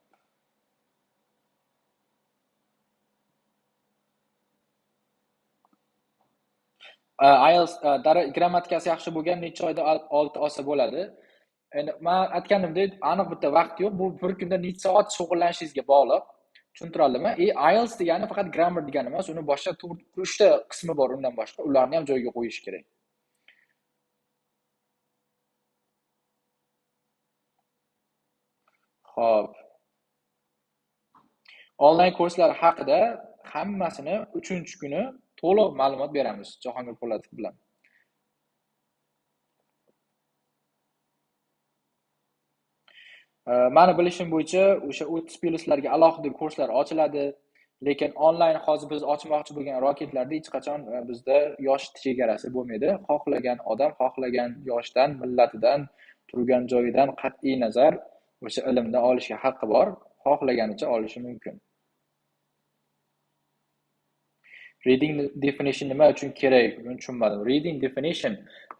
IELTS grammatikasi yaxshi bo'lgan necha oyda 6 olsa bo'ladi. Endi men aytganimdek, aniq bitta vaqt yo'q. Bu bir kunda necha soat shug'ullanishingizga bog'liq. Tushuntiradimi? IELTS degani faqat grammar degani emas, uni boshqa 3 ta qismi bor undan boshqa. Ularni ham joyiga qo'yish kerak. Xo'p. Onlayn kurslar haqida hammasini 3-kuni to'liq ma'lumot beramiz Jahongir Po'latov bilan. Meni bilishim bo'yicha o'sha 30+larga alohida kurslar ochiladi, lekin onlayn hozir biz ochmoqchi bo'lgan roketlarda hech qachon bizda yosh chegarasi bo'lmaydi. Xohlagan odam, xohlagan yoshdan, millatidan, turgan joyidan qat'iy nazar o'sha ilmni olishga haqqi bor, xohlaganicha olishi mumkin. Reading definition nima uchun kerak? Buni tushunmadim. Reading definition.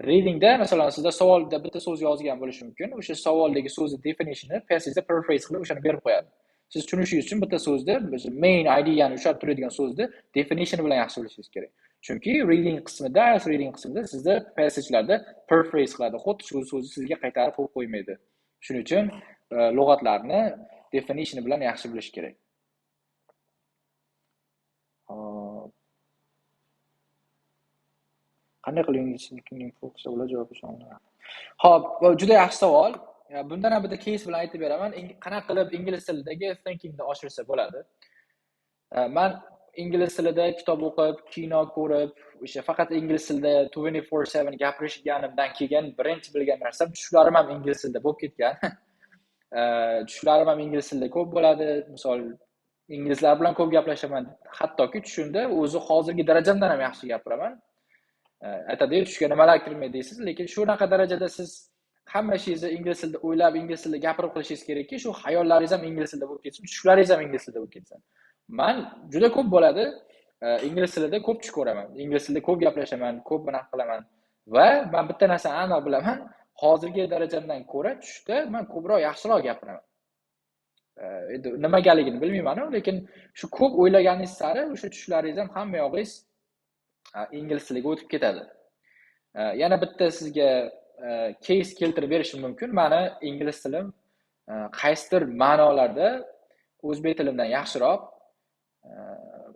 Readingda masalan sizda savolda bitta so'z yozgan bo'lishi mumkin. O'sha savoldagi so'zni definitionni passageda paraphrase qilib o'shani berib qo'yadi. Siz tushunishingiz uchun bitta so'zni main ideani ushlab turadigan so'zni definition bilan yaxshi bilishingiz kerak. Chunki reading qismida sizda passagelarda paraphrase qiladi. Xuddi shu so'zni sizga qaytarib qo'yib qo'ymaydi. Shuning uchun lug'atlarni definition bilan yaxshi bilish kerak. Qanday qilib inglizchaning fokusi bilan javob berishim? Xo'p, juda yaxshi savol. Bundan ham bitta case bilan aytib beraman. Qanaqa qilib ingliz tilidagi thinkingni oshirsa bo'ladi? Men ingliz tilida kitob o'qib, kino ko'rib, o'sha faqat ingliz tilida 24/7 gapirishganimdan keyin birinchi bilgan narsam tushlarim ham ingliz tilida bo'lib ketgan. Tushlarim ham ingliz tilida ko'p bo'ladi. Misol inglizlar bilan ko'p gaplashaman. Hattoki tushunda o'zi hozirgi darajamdan ham yaxshi gapiraman. Aytadi, tushga nimalar kirmaydi deysiz, lekin shunaqa darajada siz hamma ishingizni ingliz tilida o'ylab, ingliz tilida gapirib qilishingiz kerakki, shu xayollaringiz ham ingliz tilida bo'lib ketsin, tushlaringiz ham ingliz tilida bo'lib ketsin. Men juda ko'p bo'ladi, ingliz tilida ko'p tush ko'raman, ingliz tilida ko'p gaplashaman, ko'p bunaqa qilaman va men bitta narsani aniq bilaman, hozirgi darajamdan ko'ra tushda men ko'proq yaxshiroq gapiraman. Endi nimagaligini bilmayman, lekin shu ko'p o'ylaganingiz sari o'sha tushlaringiz ham hamma yog'ingiz ingliz tiliga o'tib ketadi. Yana bitta sizga case keltirib berishim mumkin. Meni ingliz tilim qaysidir ma'nolarda o'zbek tilimdan yaxshiroq.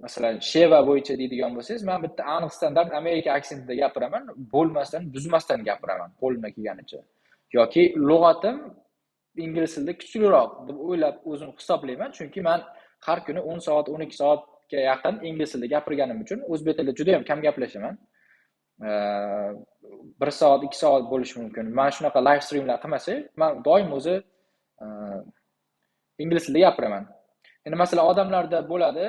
Masalan, sheva bo'yicha deydigan bo'lsangiz, men bitta aniq standart Amerika aksentida gapiraman, bo'lmasdan, buzmasdan gapiraman, qo'limdan kelganicha. Yoki lug'atim ingliz tilida kuchliroq deb o'ylab o'zim hisoblayman, chunki men har kuni 10 soat, 12 soatga yaqin ingliz tilida gapirganim uchun o'zbek tilida juda ham kam gaplashaman. 1 soat, 2 soat bo'lishi mumkin. Men shunaqa live streamlar qilmasak, men doim o'zi ingliz tilida gapiraman. Endi masalan, odamlarda bo'ladi,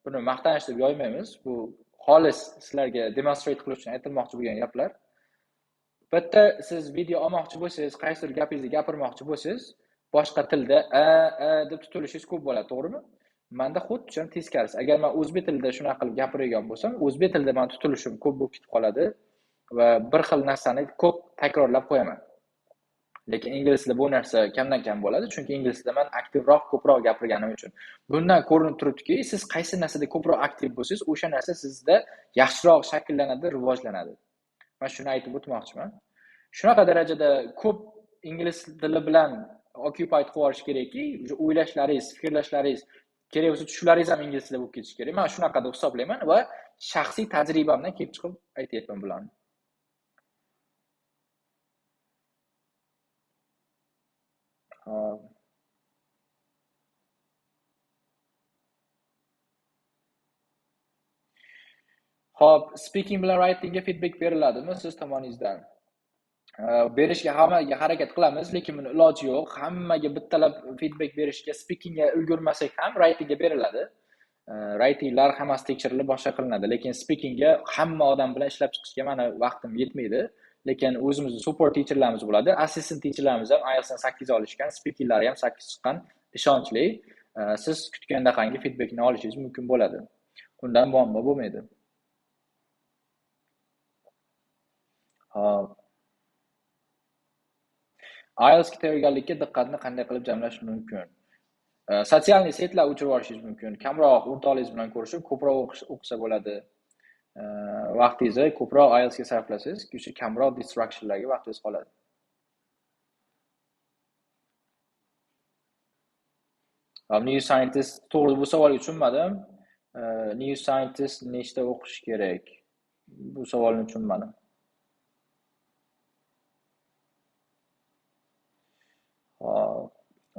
buni maqtanish deb yoymaymiz. Bu xolis sizlarga demonstrate qilish uchun aytilmoqchi bo'lgan gaplar. Bitta siz video olmoqchi bo'lsangiz, qaysidir gapingizni gapirmoqchi bo'lsangiz, boshqa tilda deb tutilishingiz ko'p bo'ladi, to'g'rimi? Menda xuddi shunday teskarisi. Agar men o'zbek tilida shunaqa qilib gapirgan bo'lsam, o'zbek tilida men tutilishim ko'p bo'lib ketib qoladi va bir xil narsani ko'p takrorlab qo'yaman. Lekin ingliz tilida bu narsa kamdan kam bo'ladi, chunki ingliz tilida men aktivroq, ko'proq gapirganim uchun. Bundan ko'rinib turibdiki, siz qaysi narsada ko'proq aktiv bo'lsangiz, o'sha narsa sizda yaxshiroq shakllanadi, rivojlanadi. Men shuni aytib o'tmoqchiman. Shunaqa darajada ko'p ingliz tili bilan occupied qilish kerakki, o'ylashlaringiz, fikrlashlaringiz kerak bo'lsa, tushlaringiz ham ingliz tilida bo'lib ketishi kerak. Men shunaqa deb hisoblayman va shaxsiy tajribamdan kelib chiqib aytayapman bularni. Xo'p, speaking bilan writingga feedback beriladimi siz tomoningizdan? Berishga hammaga harakat qilamiz, lekin buni iloji yo'q. Hammaga bittalab feedback berishga, speakingga ulgurmasak ham writingga beriladi. Writinglar hammasi tekshirilib boshqa qilinadi, lekin speakingga hamma odam bilan ishlab chiqishga meni vaqtim yetmaydi. Lekin o'zimizning support teacherlarimiz bo'ladi. Assistant teacherlarimiz ham IELTSdan 8 olishgan, speakinglari ham 8 chiqqan, ishonchli. Siz kutgandaqangi feedbackni olishingiz mumkin bo'ladi. Undan muammo bo'lmaydi. IELTSga tayyorgarlikka diqqatni qanday qilib jamlash mumkin? Sotsialniy setlar o'chirib olishingiz mumkin. Kamroq o'rtoqingiz bilan ko'rishib, ko'proq o'qisa bo'ladi. Vaqtingizni ko'proq IELTSga sarflasangiz, o'sha kamroq distractionlarga vaqtingiz qoladi. New scientist to'g'ri bu savolga tushunmadim. New scientist nechta o'qish kerak? Bu savolni tushunmadim.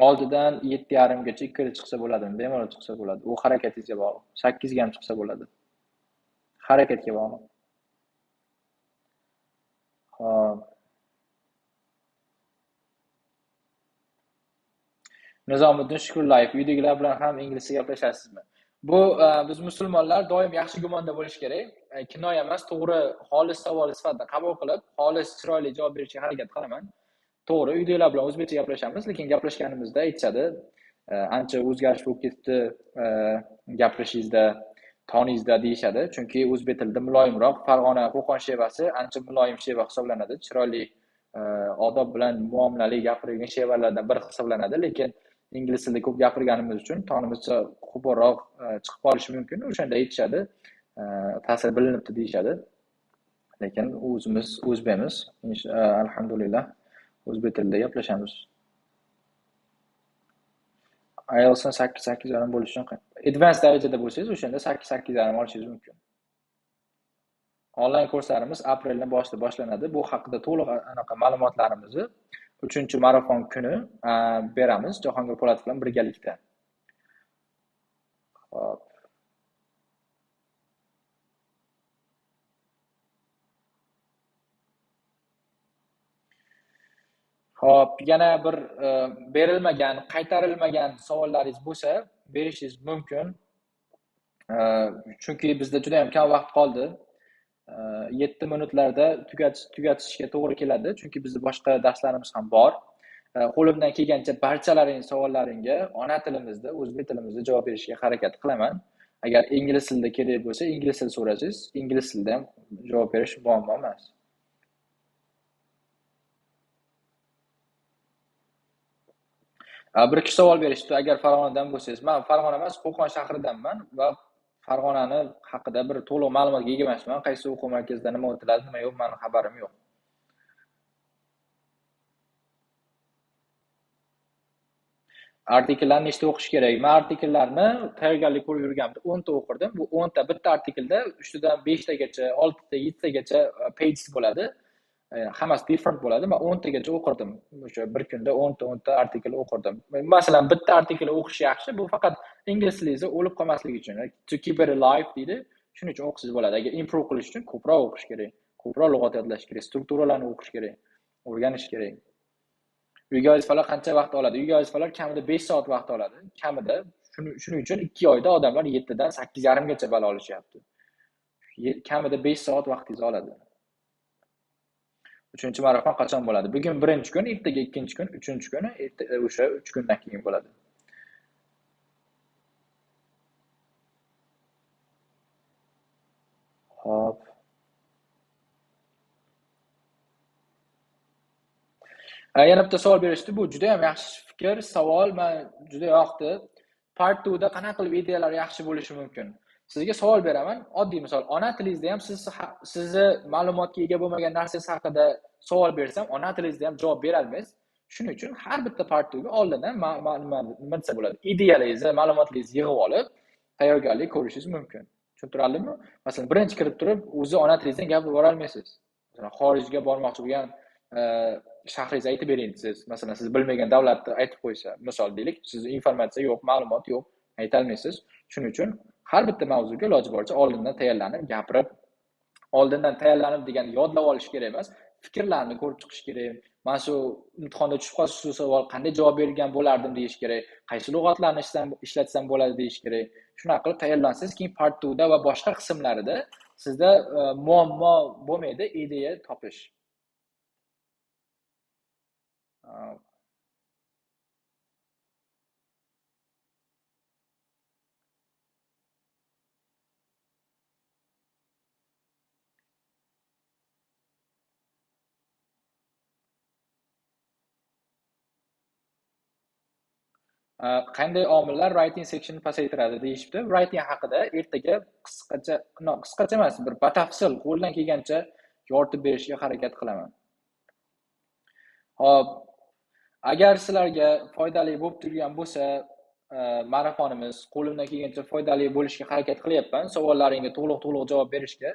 Oldidan 7:30 gacha ikkita chiqsa bo'ladimi? Bemalol chiqsa bo'ladi. U harakatingizga bog'liq. 8 ga ham chiqsa bo'ladi. Harakatga bog'liq. Hop. Nizomiddin Shukurlayev, uydagilar bilan ham inglizcha gaplashasizmi? Bu biz musulmonlar doim yaxshi gumonda bo'lish kerak. Kinoya emas, to'g'ri xolis savol sifatida qabul qilib, xolis chiroyli javob berishga harakat qilaman. To'g'ri, uydagilar bilan o'zbekcha gaplashamiz, lekin gaplashganimizda aytishadi, ancha o'zgarish bo'lib ketdi, gapirishingizda, toningizda deyishadi. Chunki o'zbek tilida muloyimroq, Farg'ona Qo'qon shevasi ancha muloyim sheva hisoblanadi. Chiroyli odob bilan muomalali gapirgan shevalardan biri hisoblanadi, lekin ingliz tilida ko'p gapirganimiz uchun tonimizcha qo'polroq chiqib qolishi mumkin. O'shanda aytishadi, ta'sir bilinibdi deyishadi. Lekin o'zimiz o'zbekmiz, alhamdulillah o'zbek tilida gaplashamiz. IELTSni 8.5 bo'lish uchun advanced darajada bo'lsangiz, o'shanda 8.5 olishingiz mumkin. Onlayn kurslarimiz aprelning boshida boshlanadi. Bu haqida to'liq anaqa ma'lumotlarimizni 3-marafon kuni beramiz Jahongir Po'latov bilan birgalikda. Hop. Hop, yana bir berilmagan, qaytarilmagan savollaringiz bo'lsa, berishingiz mumkin. Chunki bizda juda ham kam vaqt qoldi. 7 minutlarda tugatishga to'g'ri keladi, chunki bizda boshqa darslarimiz ham bor. Qo'limdan kelgancha barchalaringiz savollaringga ona tilimizda, o'zbek tilimizda javob berishga harakat qilaman. Agar ingliz tilida kerak bo'lsa, ingliz tilida so'rasangiz, ingliz tilida ham javob berish muammo emas. Bir kishi savol berishdi, agar Farg'onadan bo'lsangiz, men Farg'ona emas, Qo'qon shahridanman va Farg'onani haqida bir to'liq ma'lumotga ega emasman. Qaysi o'quv markazida nima o'tiladi, nima yo'q, meni xabarim yo'q. Artikellarni nechta o'qish kerak? Men artikellarni tayyorgarlik ko'rib yurganimda 10 ta o'qirdim. Bu 10 ta bitta artikelda ustidan 5 tagacha, 6 ta, 7 tagacha pages bo'ladi. Hammasi different bo'ladi. Men 10 tagacha o'qirdim. O'sha bir kunda 10 ta artikel o'qirdim. Masalan, bitta artikel o'qish yaxshi. Bu faqat ingliz tilingizni o'lib qolmasligi uchun. To keep it alive deydi. Shuning uchun o'qisiz bo'ladi. Agar improve qilish uchun ko'proq o'qish kerak. Ko'proq lug'at yodlash kerak, strukturalarni o'qish kerak, o'rganish kerak. Uyga vazifalar qancha vaqt oladi? Uyga vazifalar kamida 5 soat vaqt oladi. Kamida. Shuning uchun 2 oyda odamlar 7 dan 8:30 gacha balo olishyapti. Kamida 5 soat vaqtingiz oladi. 3-marafon qachon bo'ladi? Bugun birinchi kun, ertaga ikkinchi kun, uchinchi kuni, o'sha 3 kundan keyin bo'ladi. Hop. Yana bitta savol berishdi. Bu juda ham yaxshi fikr, savol. Men juda yoqdi. Part 2 da qanaqa qilib ideyalar yaxshi bo'lishi mumkin? Sizga savol beraman. Oddiy misol, ona tilingizda ham sizni ma'lumotga ega bo'lmagan narsangiz haqida savol bersam, ona tilingizda ham javob bera olmaysiz. Shuning uchun har bitta part 2 ga oldindan nima desa bo'ladi? Ideyalaringizni, ma'lumotlaringizni yig'ib olib, tayyorgarlik ko'rishingiz mumkin. Tushuntiradimmi? Masalan, birinchi kirib turib, o'zi ona tilingizdan gapirib bora olmaysiz. Masalan, xorijga bormoqchi bo'lgan shahringizni aytib bering siz. Masalan, siz bilmagan davlatni aytib qo'ysa, misol deylik, sizda informatsiya yo'q, ma'lumot yo'q, ayta olmaysiz. Shuning uchun har bitta mavzuga iloji boricha oldindan tayyorlanib gapirib, oldindan tayyorlanib degani yodlab olish kerak emas, fikrlarni ko'rib chiqish kerak. Mana shu imtihonda tushib qolsa shu savol qanday javob bergan bo'lardim deyish kerak. Qaysi lug'atlarni ishlatsam bo'ladi deyish kerak. Shunaqa qilib tayyorlansangiz, keyin part 2 da va boshqa qismlarida sizda muammo bo'lmaydi, ideya topish. Qanday omillar writing sectionni pasaytiradi deyishibdi. Writing haqida ertaga qisqacha emas, bir batafsil qo'ldan kelgancha yoritib berishga harakat qilaman. Hop, agar sizlarga foydali bo'lib turgan bo'lsa, marafonimiz. Qo'limdan kelgancha foydali bo'lishga harakat qilyapman. Savollaringga to'liq javob berishga.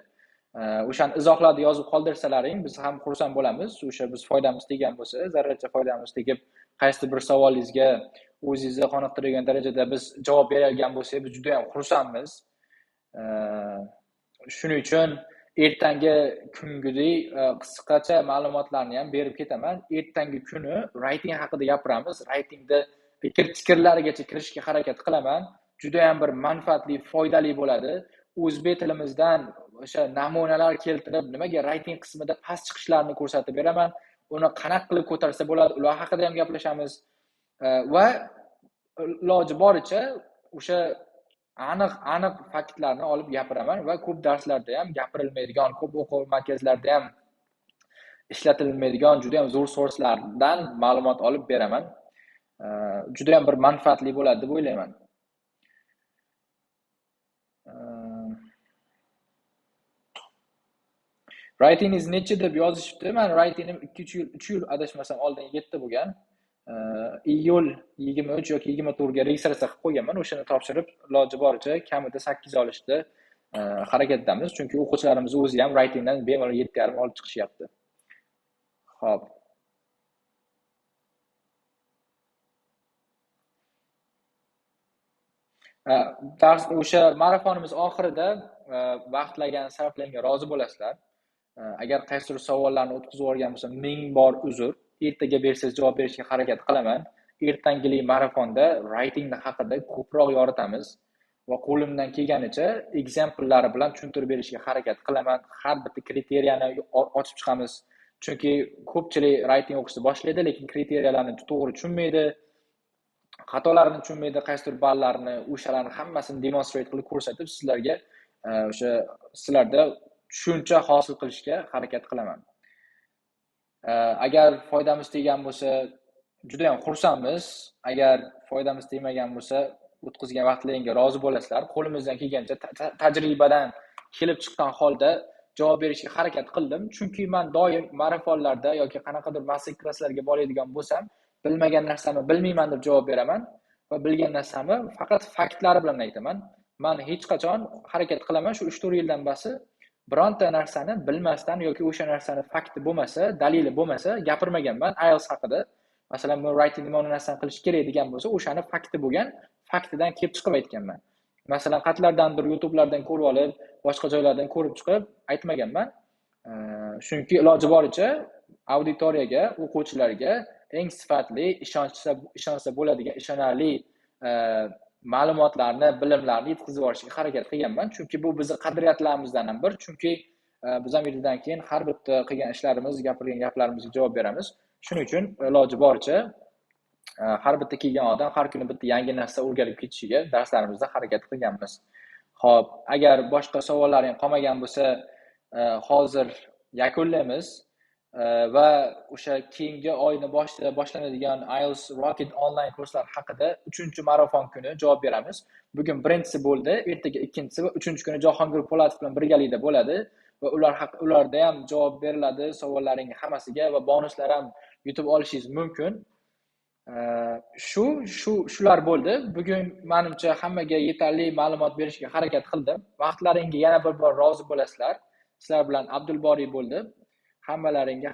O'shani izohlarni yozib qoldirsalaring, biz ham xursand bo'lamiz. O'sha biz foydamiz tegan bo'lsa, zarracha foydamiz tegib, qaysi bir savolingizga o'zingizni qoniqtiradigan darajada biz javob beradigan bo'lsak, biz juda ham xursandmiz. Shuning uchun ertangi kungidek qisqacha ma'lumotlarni ham berib ketaman. Ertangi kuni writing haqida gapiramiz. Writingda fikr-tikrlarigacha kirishga harakat qilaman. Juda ham bir manfaatli, foydali bo'ladi. O'zbek tilimizdan o'sha namunalar keltirib, nimaga writing qismida past chiqishlarni ko'rsatib beraman. Uni qanaqa qilib ko'tarsa bo'ladi, ular haqida ham gaplashamiz. Va iloji boricha o'sha aniq faktlarni olib gapiraman va ko'p darslarda ham gapirilmaydigan, ko'p o'quv markazlarida ham ishlatilmaydigan juda ham zo'r so'rslardan ma'lumot olib beraman. Juda ham bir manfaatli bo'ladi deb o'ylayman. Writingingiz necha deb yozishibdi. Men writingim 2-3 yil adashmasam oldin 7 bo'lgan. Iyul 23 yoki 24 ga registratsiya qilib qo'yganman. O'shani topshirib, iloji boricha kamida 8 olishda harakatdamiz. Chunki o'quvchilarimiz o'zi ham writingdan bemalol 7,5 olib chiqishyapti. Xo'p. Dars o'sha marafonimiz oxirida vaqtlagan sarflarga rozi bo'lasizlar. Agar qaysi bir savollarni o'tkazib yuborgan bo'lsam, 1000 bor uzr. Ertaga bersangiz javob berishga harakat qilaman. Ertangilik marafonda writing haqida ko'proq yoritamiz va qo'limdan kelganicha examplelari bilan tushuntirib berishga harakat qilaman. Har bitta kriteriyani ochib chiqamiz. Chunki ko'pchilik writing o'qishni boshlaydi, lekin kriteriyalarni to'g'ri tushunmaydi. Xatolarini tushunmaydi, qaysi bir ballarni, o'shalarni hammasini demonstrate qilib ko'rsatib, sizlarga o'sha sizlarda tushuncha hosil qilishga harakat qilaman. Agar foydamiz tegan bo'lsa, juda ham xursandmiz. Agar foydamiz tegmagan bo'lsa, o'tkazgan vaqtlaringga rozi bo'lasizlar. Qo'limizdan kelgancha tajribadan kelib chiqqan holda javob berishga harakat qildim. Chunki men doim marafonlarda yoki qanaqadir master klasslarga boradigan bo'lsam, bilmagan narsani bilmayman deb javob beraman va bilgan narsani faqat faktlari bilan aytaman. Men hech qachon harakat qilaman shu 3-4 yildan beri bironta narsani bilmasdan yoki o'sha narsani fakti bo'lmasa, dalili bo'lmasa gapirmaganman IELTS haqida. Masalan, men writing nima narsani qilish kerak degan bo'lsa, o'shani fakti bo'lgan, faktidan kelib chiqib aytganman. Masalan, qatlardandir YouTube'lardan ko'rib olib, boshqa joylardan ko'rib chiqib aytmaganman. Chunki iloji boricha auditoriyaga, o'quvchilarga eng sifatli, ishonsa bo'ladigan, ishonarli ma'lumotlarni, bilimlarni yetkazib yuborishga harakat qilganman. Chunki bu bizning qadriyatlarimizdan ham bir. Chunki biz ham yildan keyin har bitta qilgan ishlarimiz, gapirgan gaplarimizga javob beramiz. Shuning uchun iloji boricha har bitta kelgan odam har kuni bitta yangi narsa o'rganib ketishiga darslarimizda harakat qilganmiz. Xo'p, agar boshqa savollaring qolmagan bo'lsa, hozir yakunlaymiz. Va o'sha keyingi oyning boshida boshlanadigan IELTS Rocket onlayn kurslar haqida 3-marafon kuni javob beramiz. Bugun birinchisi bo'ldi, ertaga ikkinchisi va 3-kuni Jahongir Po'latov bilan birgalikda bo'ladi va ularda ham javob beriladi savollaring hammasiga va bonuslar ham yutib olishingiz mumkin. Shular bo'ldi. Bugun menimcha hammaga yetarli ma'lumot berishga harakat qildim. Vaqtlaringga yana bir bor rozi bo'lasizlar. Sizlar bilan Abdulboriy bo'ldi. Hammalaringga